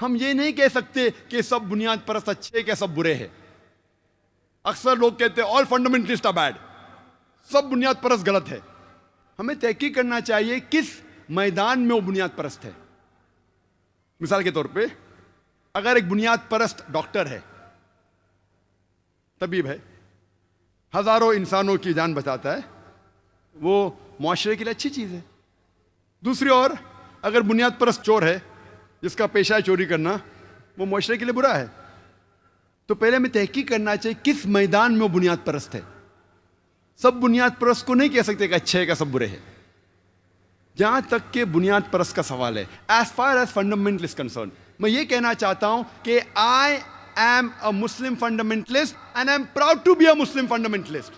हम ये नहीं कह सकते कि सब बुनियाद परस्त अच्छे क्या सब बुरे हैं। अक्सर लोग कहते हैं ऑल फंडामेंटलिस्ट आर बैड, सब बुनियाद परस्त गलत है। हमें तहकीक करना चाहिए किस मैदान में वो बुनियाद परस्त है। मिसाल के तौर पे अगर एक बुनियाद परस्त डॉक्टर है, तबीब है, हजारों इंसानों की जान बचाता है, वो मुआशरे के लिए अच्छी चीज है। दूसरी ओर अगर बुनियाद परस्त चोर है, जिसका पेशा है चोरी करना, वो मुआशरे के लिए बुरा है। तो पहले हमें तहकीक करना चाहिए किस मैदान में वो बुनियाद परस्त है। सब बुनियाद परस्त को नहीं कह सकते कि अच्छे है क्या सब बुरे हैं। जहां तक के बुनियाद परस्त का सवाल है, as far as fundamentalist concern, मैं ये कहना चाहता हूं कि I am a Muslim fundamentalist and I am proud to be a Muslim fundamentalist.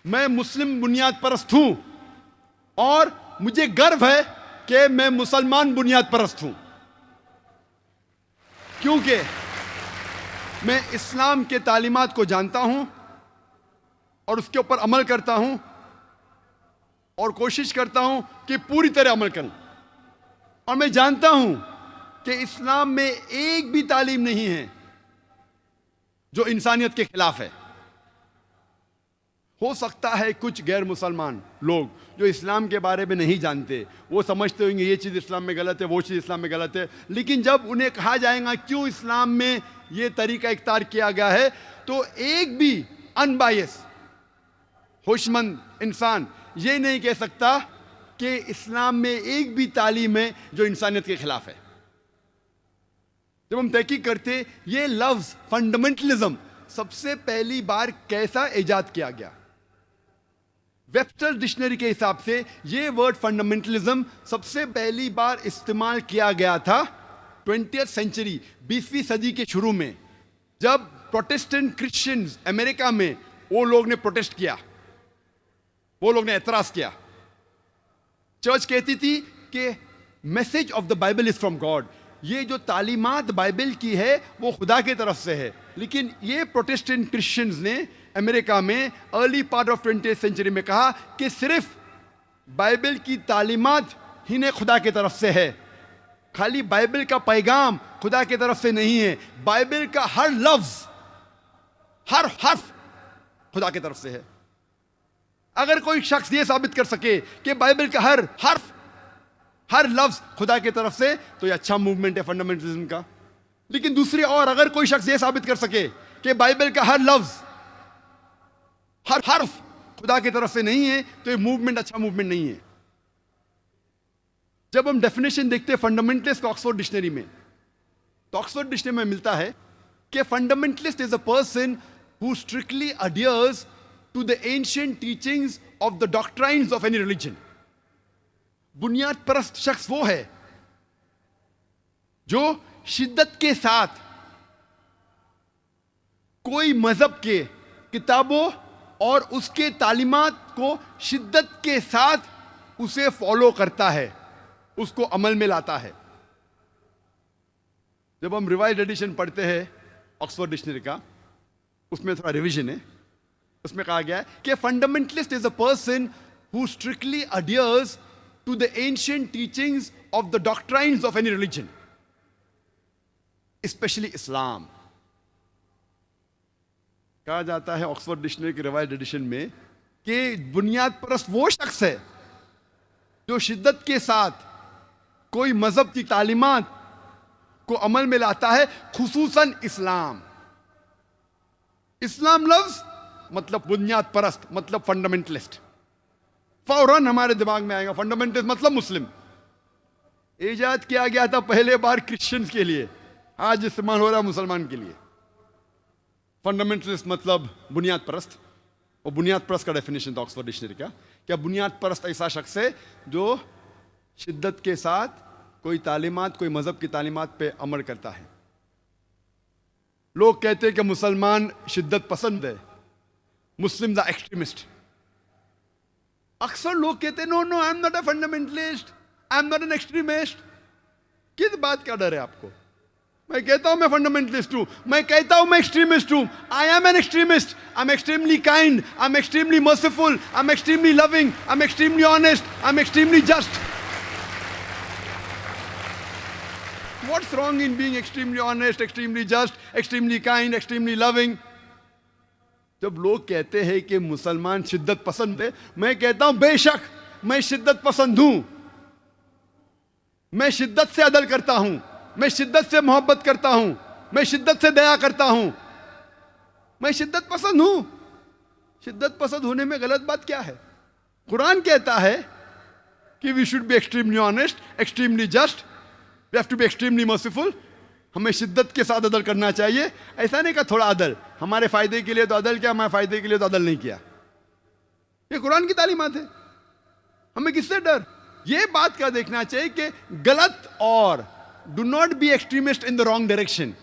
मैं मुस्लिम बुनियाद परस्त हूं और मुझे गर्व है कि मैं मुसलमान बुनियाद परस्त हूं, क्योंकि मैं इस्लाम के तालीमात को जानता हूं और उसके ऊपर अमल करता हूं और कोशिश करता हूं कि पूरी तरह अमल करूं। और मैं जानता हूं कि इस्लाम में एक भी तालीम नहीं है जो इंसानियत के खिलाफ है। हो सकता है कुछ गैर मुसलमान लोग जो इस्लाम के बारे में नहीं जानते, वो समझते होंगे ये चीज़ इस्लाम में गलत है, वो चीज़ इस्लाम में गलत है, लेकिन जब उन्हें कहा जाएगा क्यों इस्लाम में ये तरीका इख्तियार किया गया है, तो एक भी अनबायस होशमंद इंसान ये नहीं कह सकता कि इस्लाम में एक भी तालीम है जो इंसानियत के खिलाफ है। जब हम तहकीक करते ये लफ्ज़ फंडामेंटलिज्म सबसे पहली बार कैसा इजाद किया गया, वेबस्टर डिक्शनरी के हिसाब से ये वर्ड फंडामेंटलिज्म सबसे पहली बार इस्तेमाल किया गया था 20वीं सेंचुरी, 20वीं सदी के शुरू में, जब प्रोटेस्टेंट क्रिश्चियंस अमेरिका में वो लोग ने प्रोटेस्ट किया, वो लोग ने एतराज किया। चर्च कहती थी कि message of the Bible is from God, ये जो तालीमात बाइबल की है वो खुदा की तरफ से है। लेकिन ये प्रोटेस्टेंट क्रिश्चियंस ने अमेरिका में अर्ली पार्ट ऑफ 20वीं सेंचुरी में कहा कि सिर्फ बाइबल की तालीमात ही ने खुदा की तरफ से है, खाली बाइबल का पैगाम खुदा की तरफ से नहीं है, बाइबल का हर लफ्ज हर हर्फ खुदा की तरफ से है। अगर कोई शख्स ये साबित कर सके कि बाइबल का हर हर्फ हर लफ्ज खुदा की तरफ से, तो ये अच्छा मूवमेंट है फंडामेंटलिज्म का। लेकिन दूसरी ओर अगर कोई शख्स ये साबित कर सके कि बाइबल का हर लफ्ज हर हर्फ खुदा की तरफ से नहीं है, तो ये मूवमेंट अच्छा मूवमेंट नहीं है। जब हम डेफिनेशन देखते हैं फंडामेंटलिस्ट को ऑक्सफोर्ड डिक्शनरी में, तो ऑक्सफोर्ड डिक्शनरी में मिलता है कि fundamentalist is a person who strictly adheres to the ancient teachings of the doctrines of any religion. बुनियाद परस्त शख्स वो है जो शिद्दत के साथ कोई मजहब के किताबों और उसके तालीमात को शिद्दत के साथ उसे फॉलो करता है, उसको अमल में लाता है। जब हम रिवाइज्ड एडिशन पढ़ते हैं ऑक्सफोर्ड डिक्शनरी का, उसमें थोड़ा रिवीजन है, उसमें कहा गया है कि fundamentalist is a person who strictly adheres to the ancient teachings of the doctrines of any religion, especially Islam। कहा जाता है ऑक्सफोर्ड डिक्शनरी की रिवाइज्ड एडिशन में कि बुनियाद परस्त वो शख्स है जो शिद्दत के साथ कोई मजहब की तालीमात को अमल में लाता है, खुसूसन इस्लाम। इस्लाम लफ्ज मतलब बुनियाद परस्त, मतलब फंडामेंटलिस्ट। फौरन हमारे दिमाग में आएगा फंडामेंटलिस्ट मतलब मुस्लिम। इजाद किया गया था पहले बार क्रिश्चियंस के लिए, आज इस्तेमाल हो रहा है मुसलमान के लिए। फंडामेंटलिस्ट मतलब बुनियाद परस्त। और बुनियाद परस्त का डेफिनेशन था ऑक्सफोर्ड डिक्शनरी का, क्या बुनियाद परस्त ऐसा शख्स है जो शिद्दत के साथ कोई तालीमात, कोई मजहब की तालीमात पे अमल करता है। लोग कहते हैं कि मुसलमान शिद्दत पसंद है, मुस्लिम्स आर एक्सट्रीमिस्ट। अक्सर लोग कहते हैं no no I am not a fundamentalist, I am not an extremist. किस बात का डर है आपको? मैं कहता हूं मैं फंडामेंटलिस्ट हूं, मैं कहता हूं मैं एक्सट्रीमिस्ट हूं। I am an extremist, I am extremely kind, I am extremely merciful, I am extremely loving, I am extremely honest, I am extremely just. What's wrong in being extremely honest, extremely just, extremely kind, extremely loving? जब लोग कहते हैं कि मुसलमान शिद्दत पसंद है, मैं कहता हूं बेशक मैं शिद्दत पसंद हूं, मैं शिद्दत से अदल करता हूं, मैं शिद्दत से मोहब्बत करता हूं, मैं शिद्दत से दया करता हूं, मैं शिद्दत पसंद हूं। शिद्दत पसंद होने में गलत बात क्या है? कुरान कहता है कि we should be extremely honest, extremely just, we have to be extremely merciful. हमें शिद्दत के साथ अदल करना चाहिए। ऐसा नहीं कि थोड़ा अदल, हमारे फायदे के लिए तो अदल किया, हमारे फायदे के लिए तो अदल नहीं किया। ये कुरान की तालीमात है। हमें किससे डर? ये बात का देखना चाहिए कि गलत, और do not be extremist in the wrong direction.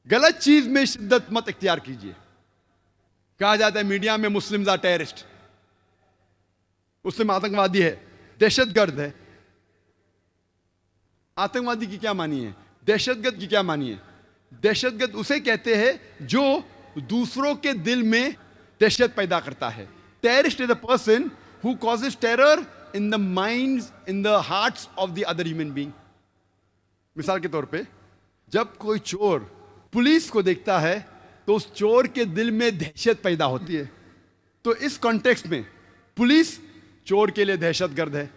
गलत चीज में शिद्दत मत इख्तियार कीजिए। कहा जाता है मीडिया में मुस्लिम्स आर टेररिस्ट, मुस्लिम आतंकवादी है, दहशतगर्द है। आतंकवादी की क्या मानी है? दहशतगर्द की क्या मानी है? दहशतगर्द उसे कहते हैं जो दूसरों के दिल में दहशत पैदा करता है। Terrorist is a person who causes terror in the minds, in the hearts of the other human being. मिसाल के तौर पे जब कोई चोर पुलिस को देखता है तो उस चोर के दिल में दहशत पैदा होती है। तो इस कॉन्टेक्स्ट में पुलिस चोर के लिए दहशतगर्द है।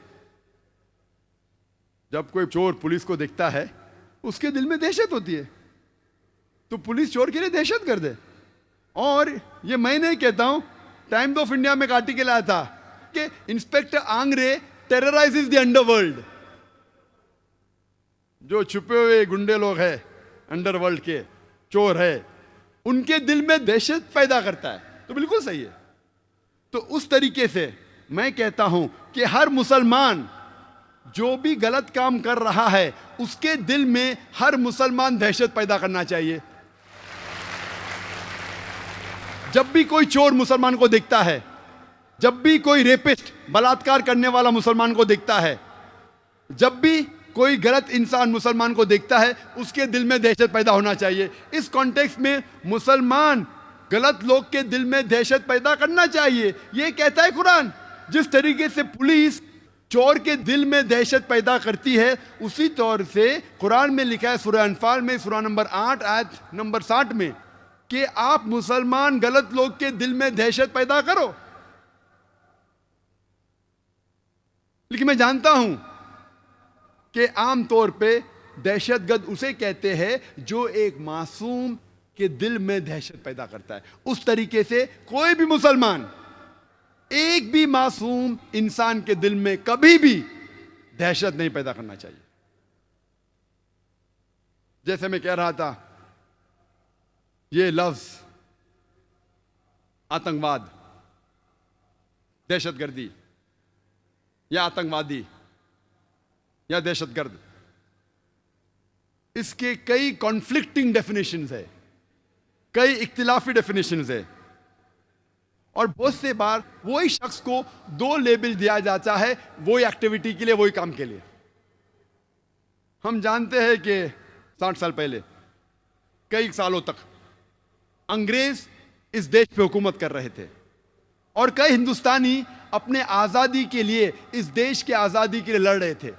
जब कोई चोर पुलिस को देखता है उसके दिल में दहशत होती है, तो पुलिस चोर के लिए दहशतगर्द है। और ये मैं नहीं कहता हूं, टाइम्स ऑफ इंडिया में एक आर्टिकल आया था कि इंस्पेक्टर आंग्रे टेरराइजेस द अंडरवर्ल्ड। जो छुपे हुए गुंडे लोग हैं अंडरवर्ल्ड के, चोर है, उनके दिल में दहशत पैदा करता है। तो बिल्कुल सही है। तो उस तरीके से मैं कहता हूं कि हर मुसलमान जो भी गलत काम कर रहा है उसके दिल में हर मुसलमान दहशत पैदा करना चाहिए। जब भी कोई चोर मुसलमान को देखता है, जब भी कोई रेपिस्ट बलात्कार करने वाला मुसलमान को देखता है, जब भी कोई गलत इंसान मुसलमान को देखता है, उसके दिल में दहशत पैदा होना चाहिए। इस कॉन्टेक्स्ट में मुसलमान गलत लोग के दिल में दहशत पैदा करना चाहिए, ये कहता है कुरान। जिस तरीके से पुलिस चोर के दिल में दहशत पैदा करती है, उसी तौर से कुरान में लिखा है सूरह अनफाल में सूरह नंबर 8 आयत नंबर 60 में कि आप मुसलमान गलत लोग के दिल में दहशत पैदा करो। लेकिन मैं जानता हूं कि आम तौर पे दहशतगर्द उसे कहते हैं जो एक मासूम के दिल में दहशत पैदा करता है। उस तरीके से कोई भी मुसलमान एक भी मासूम इंसान के दिल में कभी भी दहशत नहीं पैदा करना चाहिए। जैसे मैं कह रहा था, ये लफ्ज आतंकवाद, दहशतगर्दी या आतंकवादी या दहशतगर्द, इसके कई कॉन्फ्लिक्टिंग डेफिनेशंस है, कई इख्तिलाफी डेफिनेशंस है, और बहुत से बार वही शख्स को दो लेबल दिया जाता है, वही एक्टिविटी के लिए, वही काम के लिए। हम जानते हैं कि 60 साल पहले, कई सालों तक अंग्रेज इस देश पे हुकूमत कर रहे थे और कई हिंदुस्तानी अपने आजादी के लिए, इस देश के आजादी के लिए लड़ रहे थे।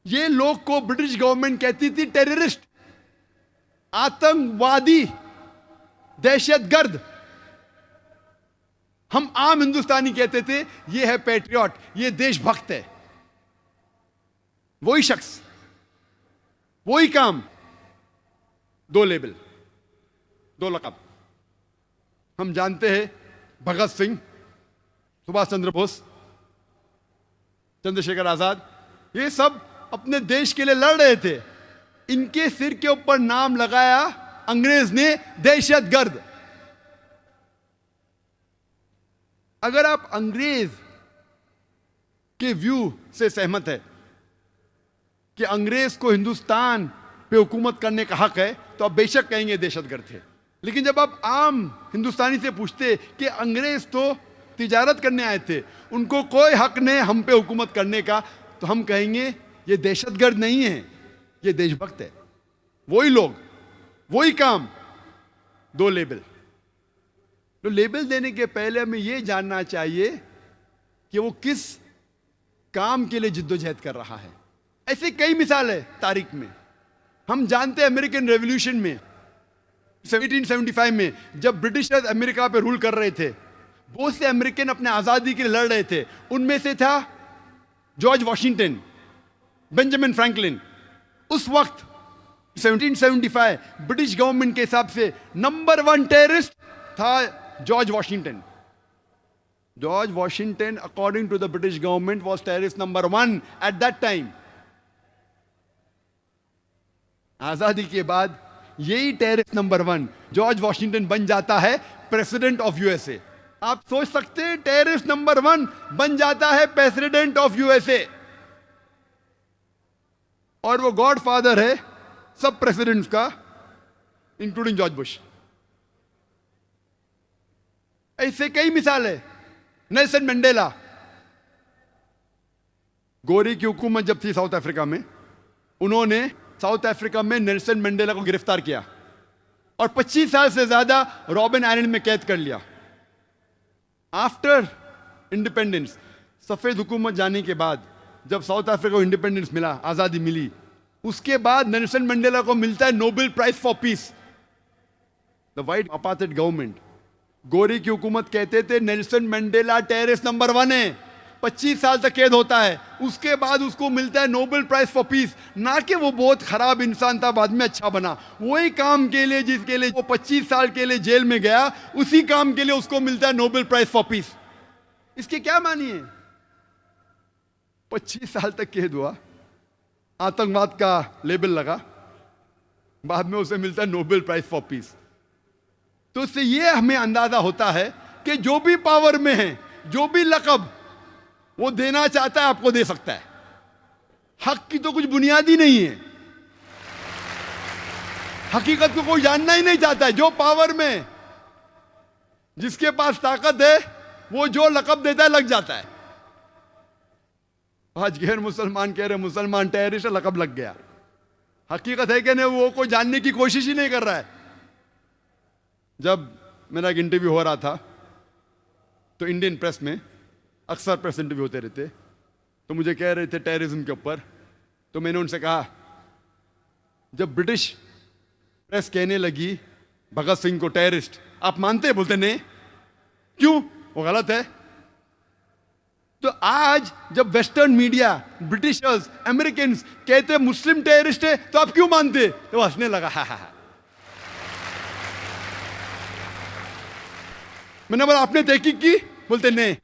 ये लोग को ब्रिटिश गवर्नमेंट कहती थी टेररिस्ट, आतंकवादी, दहशतगर्द। हम आम हिंदुस्तानी कहते थे ये है पैट्रियट, ये देशभक्त है। वही शख्स, वही काम, दो लेबल, दो लक़ब। हम जानते हैं भगत सिंह, सुभाष चंद्र बोस, चंद्रशेखर आजाद, ये सब अपने देश के लिए लड़ रहे थे। इनके सिर के ऊपर नाम लगाया अंग्रेज ने दहशतगर्द। अगर आप अंग्रेज के व्यू से सहमत है कि अंग्रेज को हिंदुस्तान पे हुकूमत करने का हक है, तो आप बेशक कहेंगे दहशतगर्द थे। लेकिन जब आप आम हिंदुस्तानी से पूछते कि अंग्रेज तो तिजारत करने आए थे, उनको कोई हक नहीं हम पे हुकूमत करने का, तो हम कहेंगे ये दहशतगर्द नहीं है, ये देशभक्त है। वही लोग, वही काम, दो लेबल। तो लेबल देने के पहले हमें यह जानना चाहिए कि वो किस काम के लिए जिद्दोजहद कर रहा है। ऐसे कई मिसाल है तारीख में। हम जानते हैं अमेरिकन रेवोल्यूशन में 1775 में जब ब्रिटिशर्स अमेरिका पे रूल कर रहे थे, बहुत से अमेरिकन अपने आजादी के लिए लड़ रहे थे। उनमें से था जॉर्ज वॉशिंगटन, बेंजामिन फ्रैंकलिन। उस वक्त 1775 ब्रिटिश गवर्नमेंट के हिसाब से नंबर 1 टेररिस्ट था George Washington. George Washington according to the British government was terrorist number 1 at that time. आजादी के बाद यही टेररिस्ट नंबर 1 जॉर्ज वॉशिंगटन बन जाता है प्रेसिडेंट ऑफ यूएसए। आप सोच सकते हैं, टेररिस्ट नंबर 1 बन जाता है प्रेसिडेंट ऑफ यूएसए, और वो गॉड फादर है सब प्रेसिडेंट्स का, इंक्लूडिंग जॉर्ज बुश। ऐसे कई मिसाल है। नेल्सन मंडेला, गोरी की हुकूमत जब थी साउथ अफ्रीका में, उन्होंने साउथ अफ्रीका में नेल्सन मंडेला को गिरफ्तार किया और 25 साल से ज्यादा रॉबिन आइलैंड में कैद कर लिया। आफ्टर इंडिपेंडेंस, सफेद हुकूमत जाने के बाद, जब साउथ अफ्रीका को इंडिपेंडेंस मिला, आजादी मिली, उसके बाद नेल्सन मंडेला को मिलता है Nobel prize for peace. The white apartheid government, गोरी की हुकूमत कहते थे नेल्सन मंडेला टेररिस्ट नंबर 1 है, 25 साल तक कैद होता है, उसके बाद उसको मिलता है नोबेल प्राइज फॉर पीस। ना कि वो बहुत खराब इंसान था, बाद में अच्छा बना, वही काम के लिए जिसके लिए वो 25 साल के लिए जेल में गया, उसी काम के लिए उसको मिलता है नोबेल प्राइज फॉर पीस। इसके क्या मानी है? 25 साल तक कैद हुआ, आतंकवाद का लेबल लगा, बाद में उसे मिलता है नोबेल प्राइज फॉर पीस। तो इससे यह हमें अंदाजा होता है कि जो भी पावर में है, जो भी लक़ब वो देना चाहता है आपको दे सकता है। हक की तो कुछ बुनियाद ही नहीं है, हकीकत को कोई जानना ही नहीं चाहता है। जो पावर में, जिसके पास ताकत है, वो जो लक़ब देता है लग जाता है। आज गैर मुसलमान कह रहे मुसलमान टेररिस्ट, लक़ब लग गया। हकीकत है कि नहीं, वो कोई जानने की कोशिश ही नहीं कर रहा है। जब मेरा एक इंटरव्यू हो रहा था तो इंडियन प्रेस में अक्सर प्रेस इंटरव्यू होते रहते, तो मुझे कह रहे थे टेररिज्म के ऊपर, तो मैंने उनसे कहा, जब ब्रिटिश प्रेस कहने लगी भगत सिंह को टेररिस्ट, आप मानते हैं? बोलते नहीं। क्यों? वो गलत है। तो आज जब वेस्टर्न मीडिया, ब्रिटिशर्स, अमेरिकन कहते मुस्लिम टेररिस्ट है, तो आप क्यों मानते? तो वो हंसने लगा। हा हा हा। मैंने बोला आपने तहकीक की? बोलते नहीं,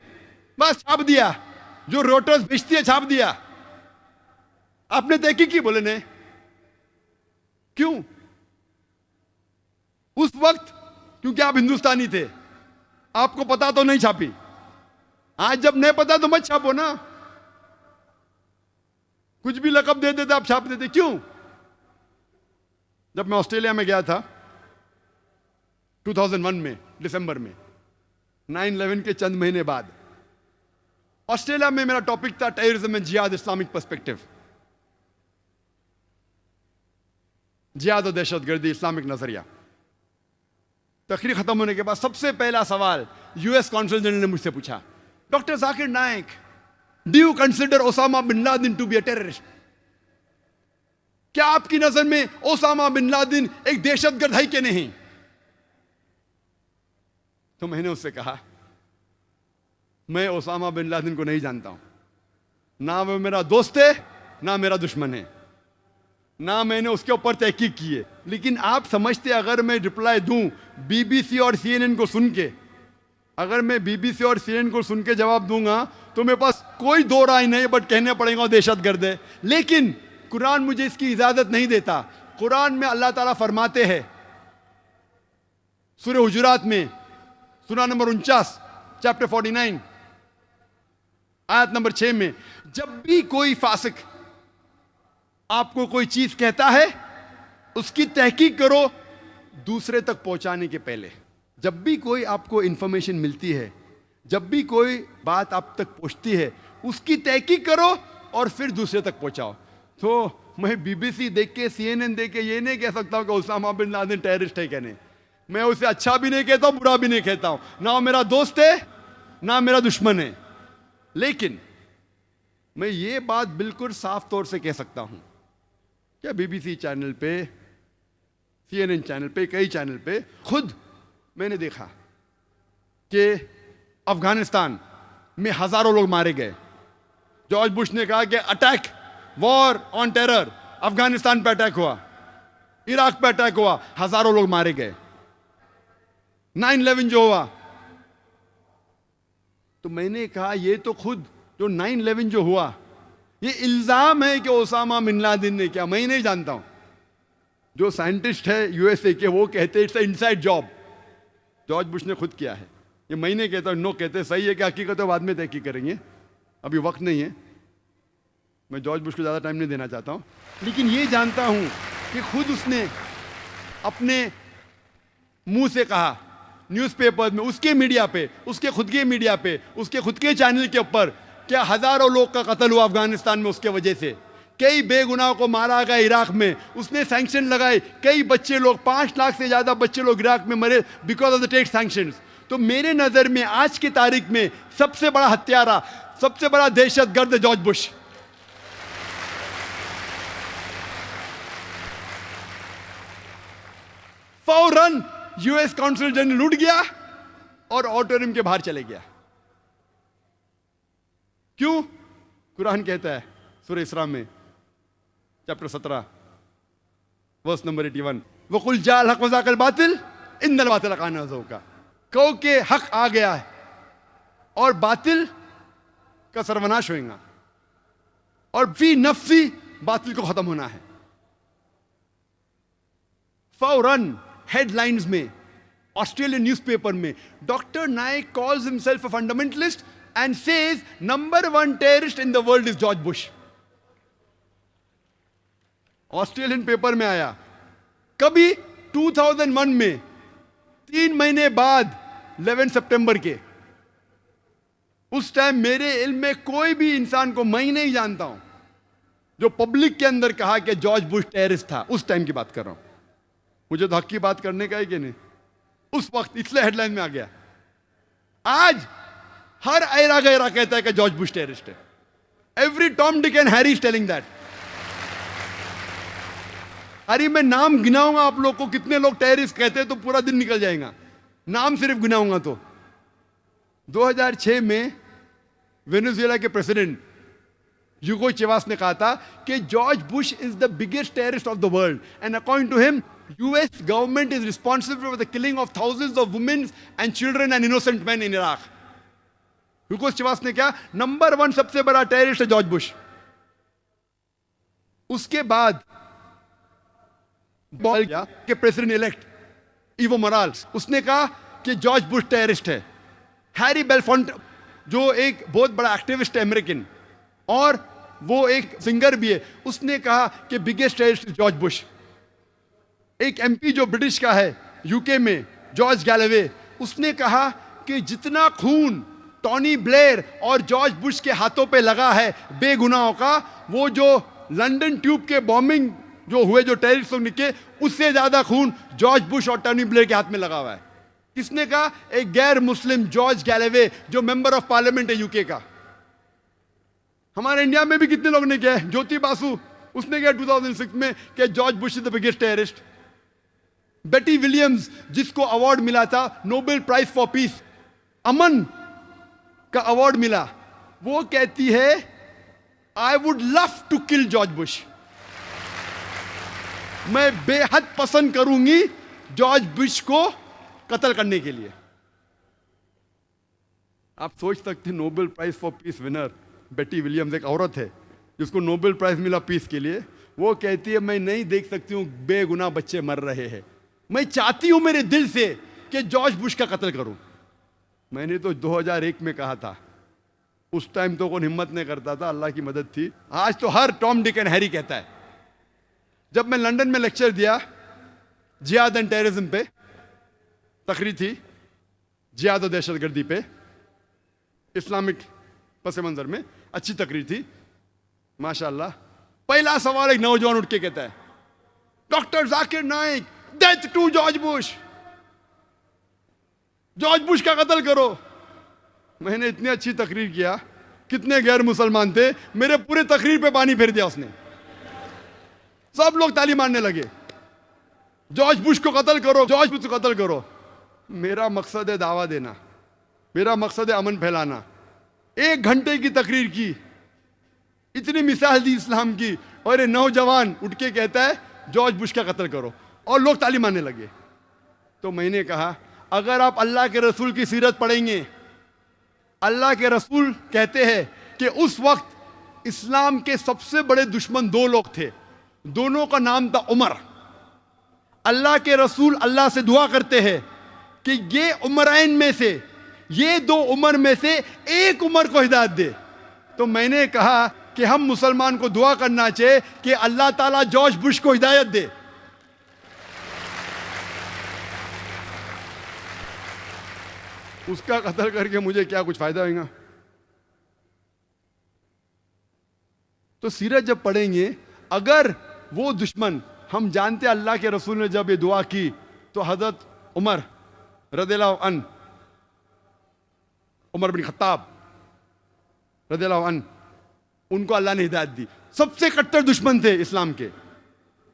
बस छाप दिया, जो रोटर्स भेजती है छाप दिया। आपने तहकीक की? बोले नहीं। क्यों? उस वक्त क्योंकि आप हिंदुस्तानी थे, आपको पता तो नहीं छापी। आज जब नहीं पता तो मत छापो ना, कुछ भी लक़ब दे देते आप छाप देते। क्यों? जब मैं ऑस्ट्रेलिया में गया था 2001 में दिसंबर में, 9/11 के चंद महीने बाद, ऑस्ट्रेलिया में मेरा टॉपिक था टेररिज्म एंड जिहाद, इस्लामिक पर्सपेक्टिव। जिहाद और दहशतगर्दी, इस्लामिक नजरिया। तकरीर खत्म होने के बाद सबसे पहला सवाल यूएस कौंसल जनरल ने मुझसे पूछा, doctor Zakir Naik, do you consider Osama bin Laden to be a terrorist? क्या आपकी नजर में ओसामा बिन लादेन एक दहशतगर्द है कि नहीं? तो मैंने उससे कहा, मैं ओसामा बिन लादेन को नहीं जानता हूं, ना वो मेरा दोस्त है ना मेरा दुश्मन है, ना मैंने उसके ऊपर तहकीक की है। लेकिन आप समझते, अगर मैं रिप्लाई दूं बीबीसी और सीएनएन को सुन के, अगर मैं बीबीसी और सीएनएन को सुन के जवाब दूंगा तो मेरे पास कोई दो राय नहीं, बट कहने पड़ेगा दहशतगर्द है। लेकिन कुरान मुझे इसकी इजाजत नहीं देता। कुरान में अल्लाह ताला फरमाते हैं, सूरह हुजुरात में, सूरा नंबर 49, चैप्टर 49, आयत नंबर 6 में, जब भी कोई फासिक आपको कोई चीज कहता है, उसकी तहकीक करो दूसरे तक पहुंचाने के पहले। जब भी कोई आपको इंफॉर्मेशन मिलती है, जब भी कोई बात आप तक पहुंचती है, उसकी तहकीक करो और फिर दूसरे तक पहुंचाओ। तो मैं बीबीसी देख के, सीएनएन देख के ये नहीं कह सकता हूं कि ओसामा बिन लादेन टेररिस्ट है कहने। मैं उसे अच्छा भी नहीं कहता हूं, बुरा भी नहीं कहता हूं, ना वो मेरा दोस्त है ना मेरा दुश्मन है। लेकिन मैं ये बात बिल्कुल साफ तौर से कह सकता हूं, क्या बीबीसी चैनल पे, CNN चैनल पे, कई चैनल पे खुद मैंने देखा कि अफगानिस्तान में हजारों लोग मारे गए। जॉर्ज बुश ने कहा कि attack, war on terror, Afghanistan पे अटैक हुआ, इराक पे अटैक हुआ, हजारों लोग मारे गए। 9/11 जो हुआ, तो मैंने कहा ये तो खुद जो 9/11 जो हुआ, ये इल्जाम है कि ओसामा बिन लादेन ने किया, मैं नहीं जानता हूं। जो साइंटिस्ट है यूएसए के वो कहते it's inside job, George Bush ने खुद किया है। ये मैं नहीं कहता, नो कहते। सही है कि हकीकत है बाद में तहकीक करेंगे, अभी वक्त नहीं है, मैं जॉर्ज बुश को ज़्यादा टाइम नहीं देना चाहता हूँ। लेकिन ये जानता हूँ कि खुद उसने अपने मुंह से कहा, न्यूज़पेपर में, उसके मीडिया पे, उसके खुद के मीडिया पे, उसके खुद के चैनल के ऊपर, क्या हज़ारों लोग का कत्ल हुआ अफगानिस्तान में उसके वजह से, कई बेगुनाह को मारा गया इराक में, उसने सैंक्शन लगाए, कई बच्चे लोग, 5 लाख से ज़्यादा बच्चे लोग इराक में मरे because of the tech sanctions. तो मेरे नज़र में आज की तारीख में सबसे बड़ा हत्यारा, सबसे बड़ा दहशतगर्द जॉर्ज बुश। फौरन यूएस काउंसिल जनरल उठ गया और ऑडिटोरियम के बाहर चले गया। क्यों? कुरान कहता है सूरह इसरा में चैप्टर 17 वर्स नंबर 81, वकुल जाल हक वज़ाकल बातिल इन्नल बातिल काना ज़हूका, कहो के हक आ गया है और बातिल का सर्वनाश होगा और फी नफ्सी बातिल को खत्म होना है। फौरन हेडलाइंस में, ऑस्ट्रेलियन न्यूज़पेपर में, doctor Naik calls himself a fundamentalist and says number 1 terrorist in the world is George Bush. Australian paper में आया। कभी 2001 में, 3 महीने बाद 11 सितंबर के, उस टाइम मेरे इल्म में कोई भी इंसान को, मैं नहीं जानता हूं, जो पब्लिक के अंदर कहा कि जॉर्ज बुश टेररिस्ट था। उस टाइम की बात कर रहा हूं, मुझे तो हक की बात करने का है कि नहीं, उस वक्त, इसलिए हेडलाइन में आ गया। आज हर ऐरा गैरा कहता है कि जॉर्ज बुश टेररिस्ट है। Every Tom Dick and Harry is telling that. अरे मैं नाम गिनाऊंगा आप लोग को, कितने लोग टेररिस्ट कहते हैं, तो पूरा दिन निकल जाएगा, नाम सिर्फ गिनाऊंगा तो। 2006 में वेनेजुएला के प्रेसिडेंट ह्यूगो चेवास ने कहा था कि George Bush is the biggest terrorist of the world and according to him US government is responsible for the killing of thousands of women and children and innocent men in Iraq. ह्यूगो चेवास ने क्या, number 1 सबसे बड़ा terrorist है George Bush. उसके बाद के president elect Evo Morales, उसने कहा कि जॉर्ज बुश टेररिस्ट है। हैरी बेलफोंट, जो एक बहुत बड़ा एक्टिविस्ट है अमेरिकन और वो एक सिंगर भी है, उसने कहा कि बिगेस्ट टेररिस्ट जॉर्ज बुश। एक एमपी जो ब्रिटिश का है यूके में, जॉर्ज गैलवे, उसने कहा कि जितना खून टॉनी ब्लेयर और जॉर्ज बुश के हाथों पे लगा है बेगुनाहों का, वो जो लंदन ट्यूब के बॉम्बिंग जो हुए, जो टेररिस्ट लोग निकले, उससे ज्यादा खून जॉर्ज बुश और टॉनी ब्लेयर के हाथ में लगा हुआ है। किसने कहा? एक गैर मुस्लिम जॉर्ज गैलवे, जो मेंबर ऑफ पार्लियामेंट है यूके का। हमारे इंडिया में भी कितने लोग ने किया है, ज्योति बासु, उसने किया 2006 में कि George Bush is the biggest terrorist. Betty Williams, जिसको अवार्ड मिला था नोबेल प्राइज फॉर पीस, अमन का अवार्ड मिला, वो कहती है I would love to kill George Bush. मैं बेहद पसंद करूंगी जॉर्ज बुश को कत्ल करने के लिए। आप सोच सकते हैं, Nobel prize for peace winner Betty Williams, एक औरत है जिसको नोबेल प्राइज मिला पीस के लिए, वो कहती है मैं नहीं देख सकती हूं बेगुनाह बच्चे मर रहे हैं, मैं चाहती हूं मेरे दिल से कि जॉर्ज बुश का कत्ल करूं। मैंने तो 2001 में कहा था, उस टाइम तो कौन हिम्मत नहीं करता था, अल्लाह की मदद थी। आज तो हर टॉम डिक एंड हैरी कहता है। जब मैं लंदन में लेक्चर दिया जिहाद एंड टेररिज्म पे, तकरीर थी जिहाद और दहशतगर्दी पे, इस्लामिक पस मंजर में, अच्छी तकरीर थी माशाअल्लाह। पहला सवाल एक नौजवान उठ के कहता है, doctor Zakir Naik, death to George Bush, George Bush का कत्ल करो। मैंने इतनी अच्छी तकरीर किया कितने गैर मुसलमान थे, मेरे पूरे तकरीर पे पानी फेर दिया उसने। सब लोग ताली मारने लगे, जॉर्ज बुश को कत्ल करो, जॉर्ज बुश को कत्ल करो। मेरा मकसद है दावा देना, मेरा मकसद है अमन फैलाना। 1 घंटे की तकरीर की, इतनी मिसाल दी इस्लाम की, और ये नौजवान उठ के कहता है जॉर्ज बुश का कत्ल करो, और लोग ताली मारने लगे। तो मैंने कहा, अगर आप अल्लाह के रसूल की सीरत पढ़ेंगे, अल्लाह के रसूल कहते हैं कि उस वक्त इस्लाम के सबसे बड़े दुश्मन 2 लोग थे, दोनों का नाम था उमर। अल्लाह के रसूल अल्लाह से दुआ करते हैं कि ये उमरैन में से, ये 2 उमर में से एक उमर को हिदायत दे। तो मैंने कहा कि हम मुसलमान को दुआ करना चाहिए कि अल्लाह ताला जॉर्ज बुश को हिदायत दे। उसका कत्ल करके मुझे क्या कुछ फायदा होगा? तो सीरत जब पढ़ेंगे, अगर वो दुश्मन, हम जानते अल्लाह के रसूल ने जब ये दुआ की तो हजरत उमर रदियल्लाहु अन्हु, उमर बिन खत्ताब रदियल्लाहु अन्हु, उनको अल्लाह ने हिदायत दी। सबसे कट्टर दुश्मन थे इस्लाम के,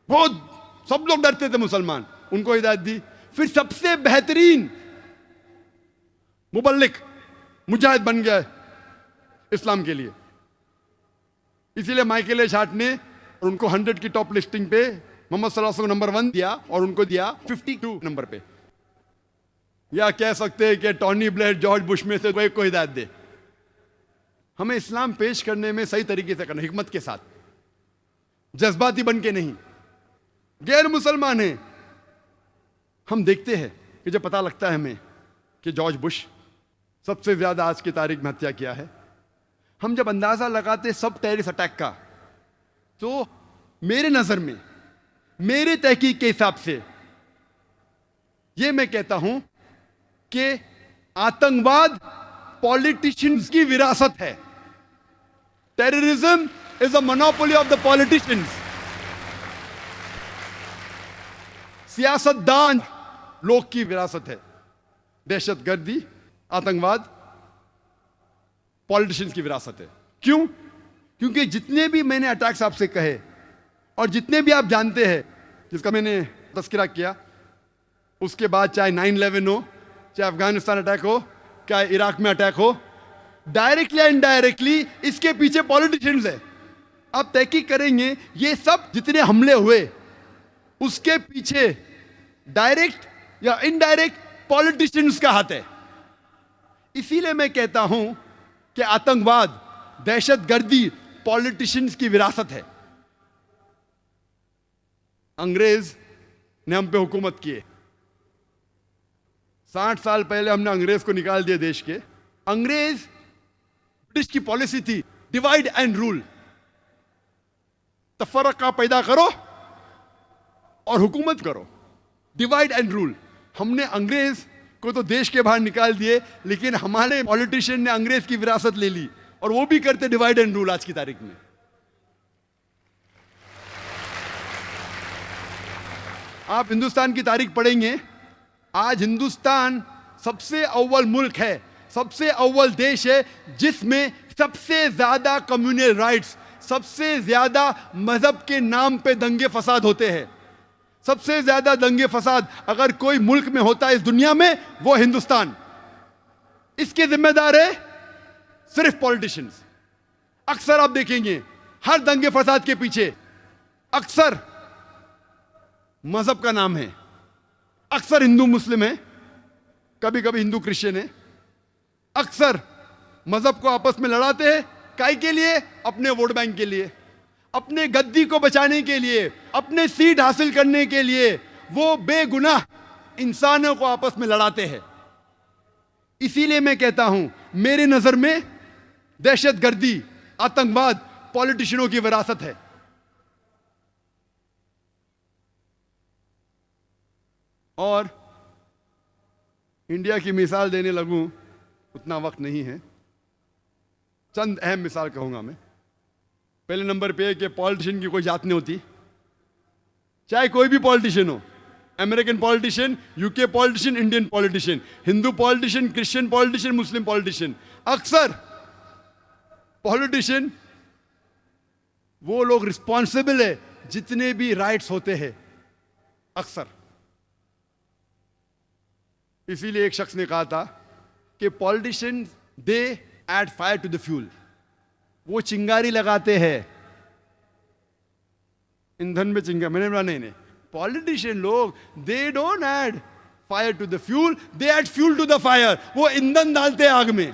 बहुत सब लोग डरते थे मुसलमान, उनको हिदायत दी। फिर सबसे बेहतरीन मुबल्लिग मुजाहिद बन गया इस्लाम के लिए। इसीलिए माइकल एच हार्ट ने उनको 100 की टॉप लिस्टिंग पे मोहम्मद सल्लल्लाहु अलैहि वसल्लम को नंबर 1 दिया और उनको दिया 52 नंबर पे। या कह सकते हैं कि टॉनी ब्लेयर जॉर्ज बुश में से कोई को हिदायत दे। हमें इस्लाम पेश करने में सही तरीके से करना, हिकमत के साथ, जज्बाती बन के नहीं। गैर मुसलमान हैं, हम देखते हैं कि जब पता लगता है हमें कि जॉर्ज बुश सबसे ज्यादा आज की तारीख में हत्या किया है, हम जब अंदाजा लगाते सब टेररिस्ट अटैक का, तो मेरे नजर में, मेरे तहकीक के हिसाब से यह मैं कहता हूं कि आतंकवाद पॉलिटिशियंस की विरासत है। Terrorism is a monopoly of the politicians. सियासतदान लोग की विरासत है। दहशतगर्दी, आतंकवाद पॉलिटिशियंस की विरासत है। क्यों? क्योंकि जितने भी मैंने अटैक्स आपसे कहे और जितने भी आप जानते हैं जिसका मैंने तस्करा किया, उसके बाद चाहे 9/11 हो, चाहे अफगानिस्तान अटैक हो, चाहे इराक में अटैक हो, डायरेक्टली या इनडायरेक्टली इसके पीछे पॉलिटिशियंस है। आप तहकीक करेंगे, ये सब जितने हमले हुए उसके पीछे डायरेक्ट या इनडायरेक्ट पॉलिटिशियंस का हाथ है। इसीलिए मैं कहता हूं कि आतंकवाद, दहशतगर्दी पॉलिटिशियंस की विरासत है। अंग्रेज ने हम पे हुकूमत किए। 60 साल पहले हमने अंग्रेज को निकाल दिया देश के। अंग्रेज, ब्रिटिश की पॉलिसी थी डिवाइड एंड रूल, तफरका पैदा करो और हुकूमत करो, डिवाइड एंड रूल। हमने अंग्रेज को तो देश के बाहर निकाल दिए, लेकिन हमारे पॉलिटिशियन ने अंग्रेज की विरासत ले ली और वो भी करते डिवाइड एंड रूल आज की तारीख में। आप हिंदुस्तान की तारीख पढ़ेंगे, आज हिंदुस्तान सबसे अव्वल मुल्क है, सबसे अव्वल देश है जिसमें सबसे ज्यादा कम्युनल राइट्स, सबसे ज्यादा मजहब के नाम पे दंगे फसाद होते हैं। सबसे ज्यादा दंगे फसाद अगर कोई मुल्क में होता है इस दुनिया में, वो हिंदुस्तान। इसके जिम्मेदार है सिर्फ पॉलिटिशियंस। अक्सर आप देखेंगे हर दंगे फसाद के पीछे अक्सर मजहब का नाम है। अक्सर हिंदू मुस्लिम है, कभी कभी हिंदू क्रिश्चियन है। अक्सर मजहब को आपस में लड़ाते हैं, काहे के लिए? अपने वोट बैंक के लिए, अपने गद्दी को बचाने के लिए, अपने सीट हासिल करने के लिए वो बेगुनाह इंसानों को आपस में लड़ाते हैं। इसीलिए मैं कहता हूं, मेरे नजर में दहशतगर्दी, आतंकवाद पॉलिटिशियनों की विरासत है। और इंडिया की मिसाल देने लगूं, उतना वक्त नहीं है। चंद अहम मिसाल कहूंगा मैं। पहले नंबर पे कि पॉलिटिशियन की कोई जात नहीं होती, चाहे कोई भी पॉलिटिशियन हो, American politician, UK politician, Indian politician, Hindu politician, Christian politician, Muslim politician. अक्सर पॉलिटिशियन वो लोग रिस्पॉन्सिबल है जितने भी राइट्स होते हैं अक्सर। इसीलिए एक शख्स ने कहा था कि politician they add fire to the fuel, वो चिंगारी लगाते हैं ईंधन में चिंगारी। मैंने बोला नहीं, पॉलिटिशियन लोग they don't add fire to the fuel, they add fuel to the fire, वो ईंधन डालते हैं आग में।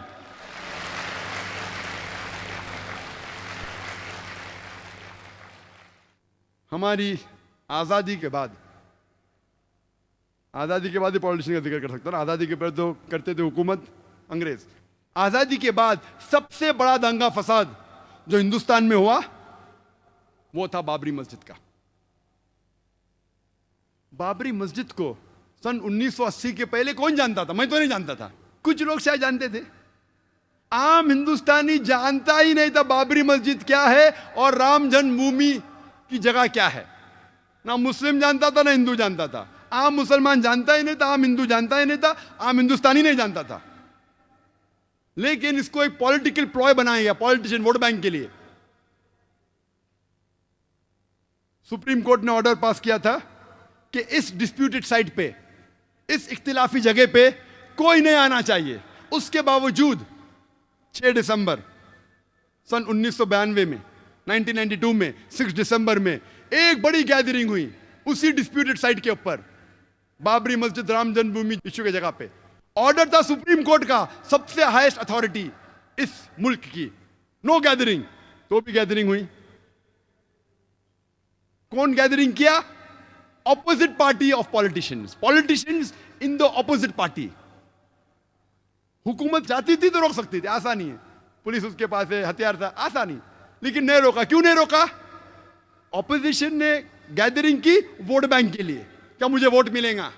हमारी आजादी के बाद ही पॉलिटिशियन का जिक्र कर सकता हूं ना, आजादी के पहले तो करते थे हुकूमत अंग्रेज। आजादी के बाद सबसे बड़ा दंगा फसाद जो हिंदुस्तान में हुआ वो था बाबरी मस्जिद का। बाबरी मस्जिद को सन 1980 के पहले कौन जानता था? मैं तो नहीं जानता था, कुछ लोग शायद जानते थे। आम हिंदुस्तानी जानता ही नहीं था बाबरी मस्जिद क्या है और राम जन्मभूमि की जगह क्या है। ना मुस्लिम जानता था ना हिंदू जानता था। आम मुसलमान जानता ही नहीं था, आम हिंदू जानता ही नहीं था, आम हिंदुस्तानी नहीं जानता था। लेकिन इसको एक पॉलिटिकल प्लॉय बनाया गया पॉलिटिशियन वोट बैंक के लिए। सुप्रीम कोर्ट ने ऑर्डर पास किया था कि इस डिस्प्यूटेड साइट पे, इस इख्तिलाफी जगह पे कोई नहीं आना चाहिए। उसके बावजूद 6 दिसंबर सन 1992 में 1992 में 6 दिसंबर में एक बड़ी गैदरिंग हुई उसी डिस्प्यूटेड साइट के ऊपर, बाबरी मस्जिद राम जन्मभूमि इश्यू की जगह पे। ऑर्डर था सुप्रीम कोर्ट का, सबसे हाईएस्ट अथॉरिटी इस मुल्क की, नो गैदरिंग। तो भी गैदरिंग हुई। कौन गैदरिंग किया? Opposite party of politicians in the opposite party. हुकूमत चाहती थी तो रोक सकती थी, आसानी है, पुलिस उसके पास है, हथियार था, आसानी, लेकिन नहीं रोका। क्यों नहीं रोका? ऑपोजिशन ने गैदरिंग की वोट बैंक के लिए, क्या मुझे वोट मिलेगा।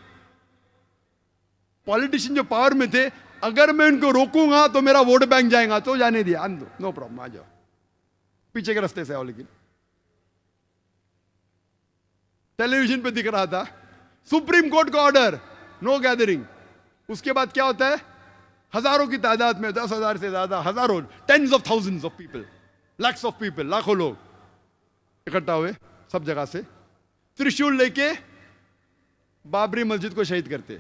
पॉलिटिशियन जो पावर में थे, अगर मैं उनको रोकूंगा तो मेरा वोट बैंक जाएगा, तो जाने दिया, आन दो, नो प्रॉब्लम, आ जाओ, पीछे के रास्ते से आओ। लेकिन टेलीविजन पे दिख रहा था सुप्रीम कोर्ट का ऑर्डर, नो गैदरिंग। उसके बाद क्या होता है? हजारों की तादाद में, 10,000 से ज्यादा, हजारों, tens of thousands of people, lakhs of people, लाखों लोग इकट्ठा हुए सब जगह से, त्रिशूल लेके बाबरी मस्जिद को शहीद करते।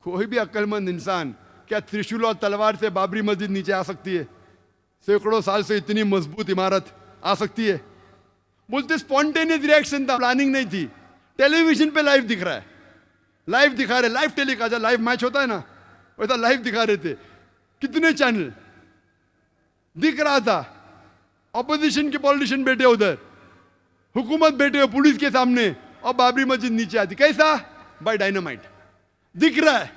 कोई भी अक्लमंद इंसान क्या त्रिशूल और तलवार से बाबरी मस्जिद नीचे आ सकती है? सैकड़ों साल से इतनी मजबूत इमारत आ सकती है? बोलते स्पॉन्टेनियस रिएक्शन था, प्लानिंग नहीं थी। टेलीविजन पे लाइव दिख रहा है, लाइव दिखा रहे, लाइव टेलीकास्ट, लाइव मैच होता है ना, वैसा लाइव दिखा रहे थे। कितने चैनल दिख रहा था। ऑपोजिशन के पॉलिटिशियन बैठे उधर, हुकूमत बैठे हो पुलिस के सामने, और बाबरी मस्जिद नीचे आती। कैसा? बाय डायनामाइट, दिख रहा है।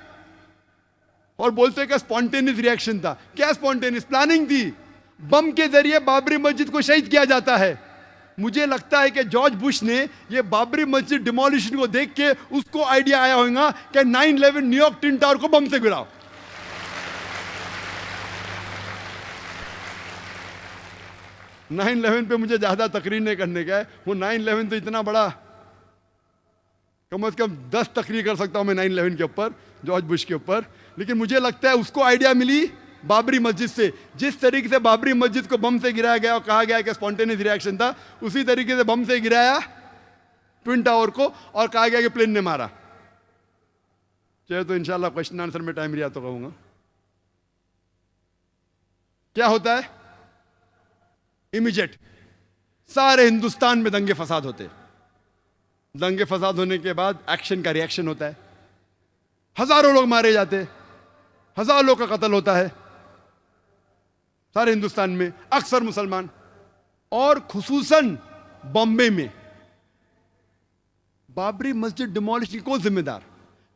और बोलते कि स्पॉन्टेनियस रिएक्शन था। क्या स्पॉन्टेनियस? प्लानिंग थी। बम के जरिए बाबरी मस्जिद को शहीद किया जाता है। मुझे लगता है कि जॉर्ज बुश ने ये बाबरी मस्जिद डिमोलिशन को देख के उसको आइडिया आया होगा कि 9/11 न्यूयॉर्क ट्विन टावर को बम से गिराओ। नाइन 11 पे मुझे ज्यादा तकरीर नहीं करने का है, वो 9/11 तो इतना बड़ा, कम से कम 10 तकरीर कर सकता हूं मैं 9/11 के ऊपर, जॉर्ज बुश के ऊपर। लेकिन मुझे लगता है उसको आइडिया मिली बाबरी मस्जिद से। जिस तरीके से बाबरी मस्जिद को बम से गिराया गया और कहा गया कि स्पॉन्टेनियस रिएक्शन था, उसी तरीके से बम से गिराया ट्विन टावर को और कहा गया कि प्लेन ने मारा। चाहे तो इंशाल्लाह क्वेश्चन आंसर में टाइम लिया तो कहूंगा। क्या होता है? इमीडिएट सारे हिंदुस्तान में दंगे फसाद होते। दंगे फसाद होने के बाद एक्शन का रिएक्शन होता है, हजारों लोग मारे जाते, हजारों लोग का कत्ल होता है सारे हिंदुस्तान में, अक्सर मुसलमान। और खुसूसन बॉम्बे में बाबरी मस्जिद डिमोलिशन को जिम्मेदार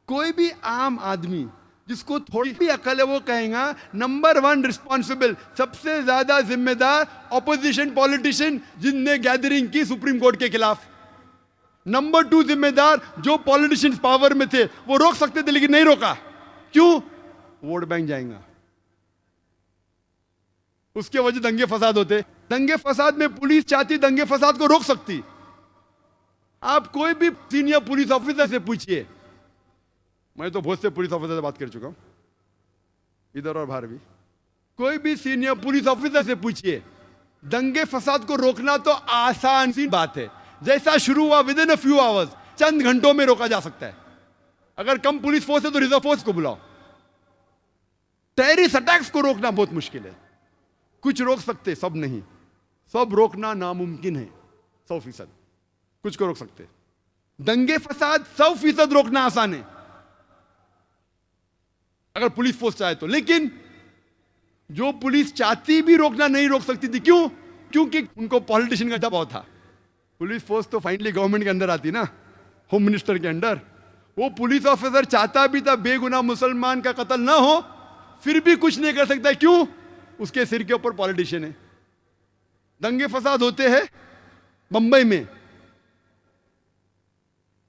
कोई भी आम आदमी जिसको थोड़ी भी अकल है वो कहेगा नंबर 1 रिस्पॉन्सिबल, सबसे ज्यादा जिम्मेदार ऑपोजिशन पॉलिटिशियन जिनने गैदरिंग की सुप्रीम कोर्ट के खिलाफ। नंबर 2 जिम्मेदार जो पॉलिटिशियंस पावर में थे, वो रोक सकते थे लेकिन नहीं रोका। क्यों? वोट बैंक जाएगा, उसके वजह दंगे फसाद होते। दंगे फसाद में पुलिस चाहती दंगे फसाद को रोक सकती। आप कोई भी सीनियर पुलिस ऑफिसर से पूछिए, मैं तो बहुत से पुलिस ऑफिसर से बात कर चुका हूं, इधर और बाहर भी, कोई भी सीनियर पुलिस ऑफिसर से पूछिए, दंगे फसाद को रोकना तो आसान सी बात है। जैसा शुरू हुआ within a few hours, चंद घंटों में रोका जा सकता है। अगर कम पुलिस फोर्स है तो रिजर्व फोर्स को बुलाओ। टेररिस्ट अटैक्स को रोकना बहुत मुश्किल है। कुछ रोक सकते, सब नहीं। सब रोकना नामुमकिन है 100%। कुछ को रोक सकते। दंगे फसाद 100% रोकना आसान है अगर पुलिस फोर्स चाहे तो। लेकिन जो पुलिस चाहती भी रोकना नहीं रोक सकती थी। क्यों? क्योंकि उनको पॉलिटिशियन का दबाव था। पुलिस फोर्स तो फाइनली गवर्नमेंट के अंदर आती ना, होम मिनिस्टर के अंडर। वो पुलिस ऑफिसर चाहता भी था बेगुनाह मुसलमान का कत्ल ना हो, फिर भी कुछ नहीं कर सकता। क्यों? उसके सिर के ऊपर पॉलिटिशियन है। दंगे फसाद होते हैं बंबई में,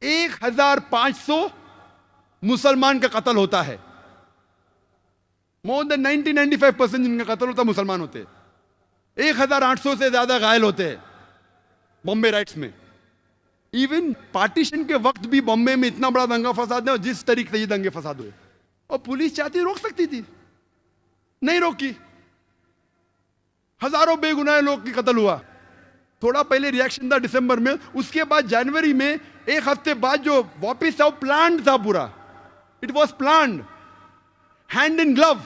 1500 मुसलमान का कत्ल होता है। मोर देन 90-95% जिनका कत्ल होता है मुसलमान होते हैं। 1800 से ज्यादा घायल होते हैं बॉम्बे राइट्स में। इवन पार्टीशन के वक्त भी बॉम्बे में इतना बड़ा दंगा फसाद है, जिस तरीके से ये दंगे फसाद हुए, और पुलिस चाहती रोक सकती थी, नहीं रोकी। हजारों बेगुनाह लोग की कत्ल हुआ। थोड़ा पहले रिएक्शन था दिसंबर में, उसके बाद जनवरी में, एक हफ्ते बाद जो वापिस था, प्लान्ड था पूरा। It was planned, hand in glove.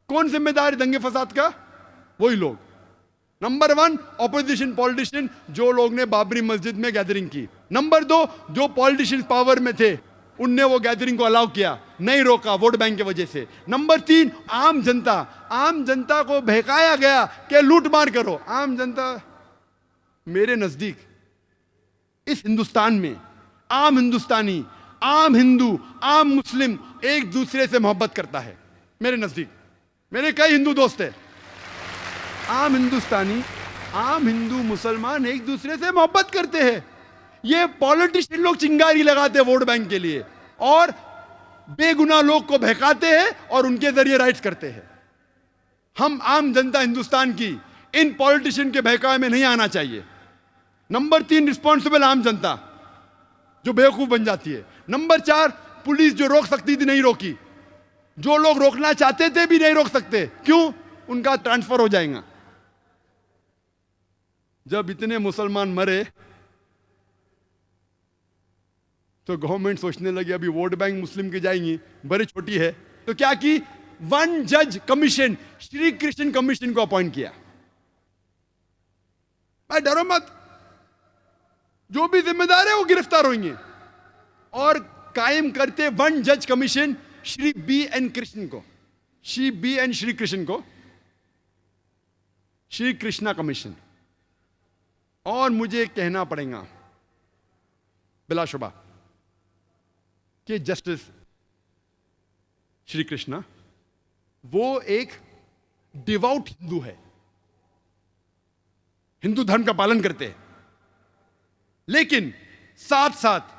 कौन जिम्मेदार है दंगे फसाद का? वही लोग। नंबर 1 ऑपोजिशन पॉलिटिशियन, जो लोग ने बाबरी मस्जिद में गैदरिंग की। नंबर 2 जो पॉलिटिशियन पावर में थे, उनने वो गैदरिंग को अलाउ किया, नहीं रोका वोट बैंक की वजह से। नंबर 3 आम जनता। आम जनता को बहकाया गया कि लूट मार करो। आम जनता, मेरे नजदीक इस हिंदुस्तान में आम हिंदुस्तानी, आम हिंदू, आम मुस्लिम एक दूसरे से मोहब्बत करता है। मेरे नजदीक मेरे कई हिंदू दोस्त हैं। आम हिंदुस्तानी, आम हिंदू, मुसलमान एक दूसरे से मोहब्बत करते हैं। ये पॉलिटिशियन लोग चिंगारी लगाते हैं वोट बैंक के लिए, और बेगुनाह लोग को बहकाते हैं और उनके जरिए राइट्स करते हैं। हम आम जनता हिंदुस्तान की इन पॉलिटिशियन के बहकावे में नहीं आना चाहिए। नंबर 3 रिस्पॉन्सिबल आम जनता, जो बेवकूफ बन जाती है। नंबर 4 पुलिस, जो रोक सकती थी नहीं रोकी। जो लोग रोकना चाहते थे भी नहीं रोक सकते। क्यों? उनका ट्रांसफर हो जाएगा। जब इतने मुसलमान मरे तो गवर्नमेंट सोचने लगी अभी वोट बैंक मुस्लिम की जाएंगी, बड़ी छोटी है, तो क्या की? 1 जज कमीशन, श्री कृष्ण कमीशन को अपॉइंट किया। भाई डरो मत, जो भी जिम्मेदार है वो गिरफ्तार होंगे। और कायम करते 1 जज कमीशन श्री B.N. कृष्ण को, श्री B.N. श्री कृष्ण को श्री कृष्णा कमीशन। और मुझे कहना पड़ेगा बिलाशुबा कि जस्टिस श्री कृष्णा वो एक डिवाउट हिंदू है, हिंदू धर्म का पालन करते हैं, लेकिन साथ साथ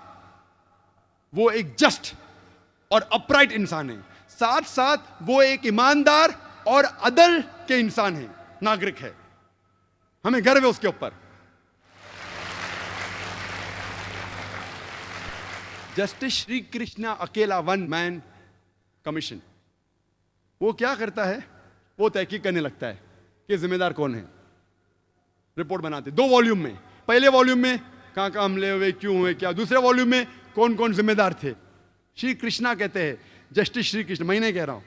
वो एक जस्ट और अपराइट इंसान है। साथ साथ वो एक ईमानदार और अदल के इंसान है, नागरिक है। हमें गर्व है उसके ऊपर। जस्टिस श्री कृष्णा अकेला 1 मैन कमीशन, वो क्या करता है? वो तहकीक करने लगता है कि जिम्मेदार कौन है। रिपोर्ट बनाते 2 वॉल्यूम में। पहले वॉल्यूम में कहां हमले हुए, क्यों हुए, क्या। दूसरे वॉल्यूम में कौन कौन जिम्मेदार थे। श्री कृष्णा कहते हैं, जस्टिस श्री कृष्ण, मैं नहीं कह रहा हूं,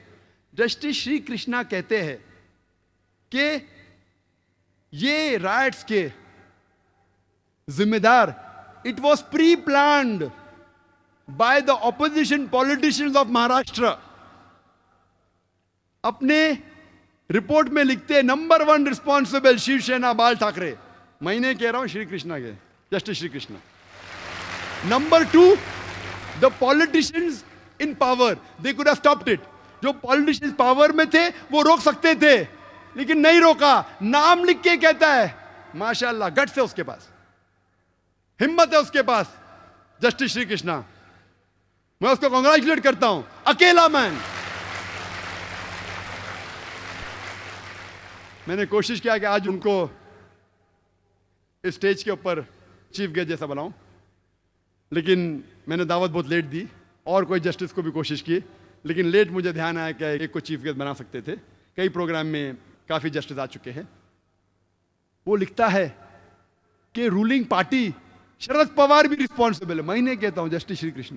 जस्टिस श्री कृष्णा कहते हैं कि ये राइट्स के जिम्मेदार, it was pre planned by the opposition politicians of Maharashtra. अपने रिपोर्ट में लिखते हैं नंबर 1 रिस्पॉन्सिबल शिवसेना बाल ठाकरे। मैं नहीं कह रहा हूं, श्री कृष्णा के, justice Shri Krishna. Number 2 the politicians in power, they could have stopped it. जो पॉलिटिशियंस पावर में थे वो रोक सकते थे, लेकिन नहीं रोका। नाम लिख के कहता है, माशाल्लाह, गट्स है उसके पास, हिम्मत है उसके पास, जस्टिस श्री कृष्णा। मैं उसको कांग्रेचुलेट करता हूं, अकेला मैन। मैंने कोशिश किया कि आज उनको इस स्टेज के ऊपर चीफ गेस्ट जैसा बनाऊं, लेकिन मैंने दावत बहुत लेट दी, और कोई जस्टिस को भी कोशिश की, लेकिन लेट मुझे ध्यान आया कि एक को चीफ गेस्ट बना सकते थे, कई प्रोग्राम में काफी जस्टिस आ चुके हैं। वो लिखता है कि रूलिंग पार्टी शरद पवार भी रिस्पॉन्सिबल है। मैं नहीं कहता हूं, justice Shri Krishna,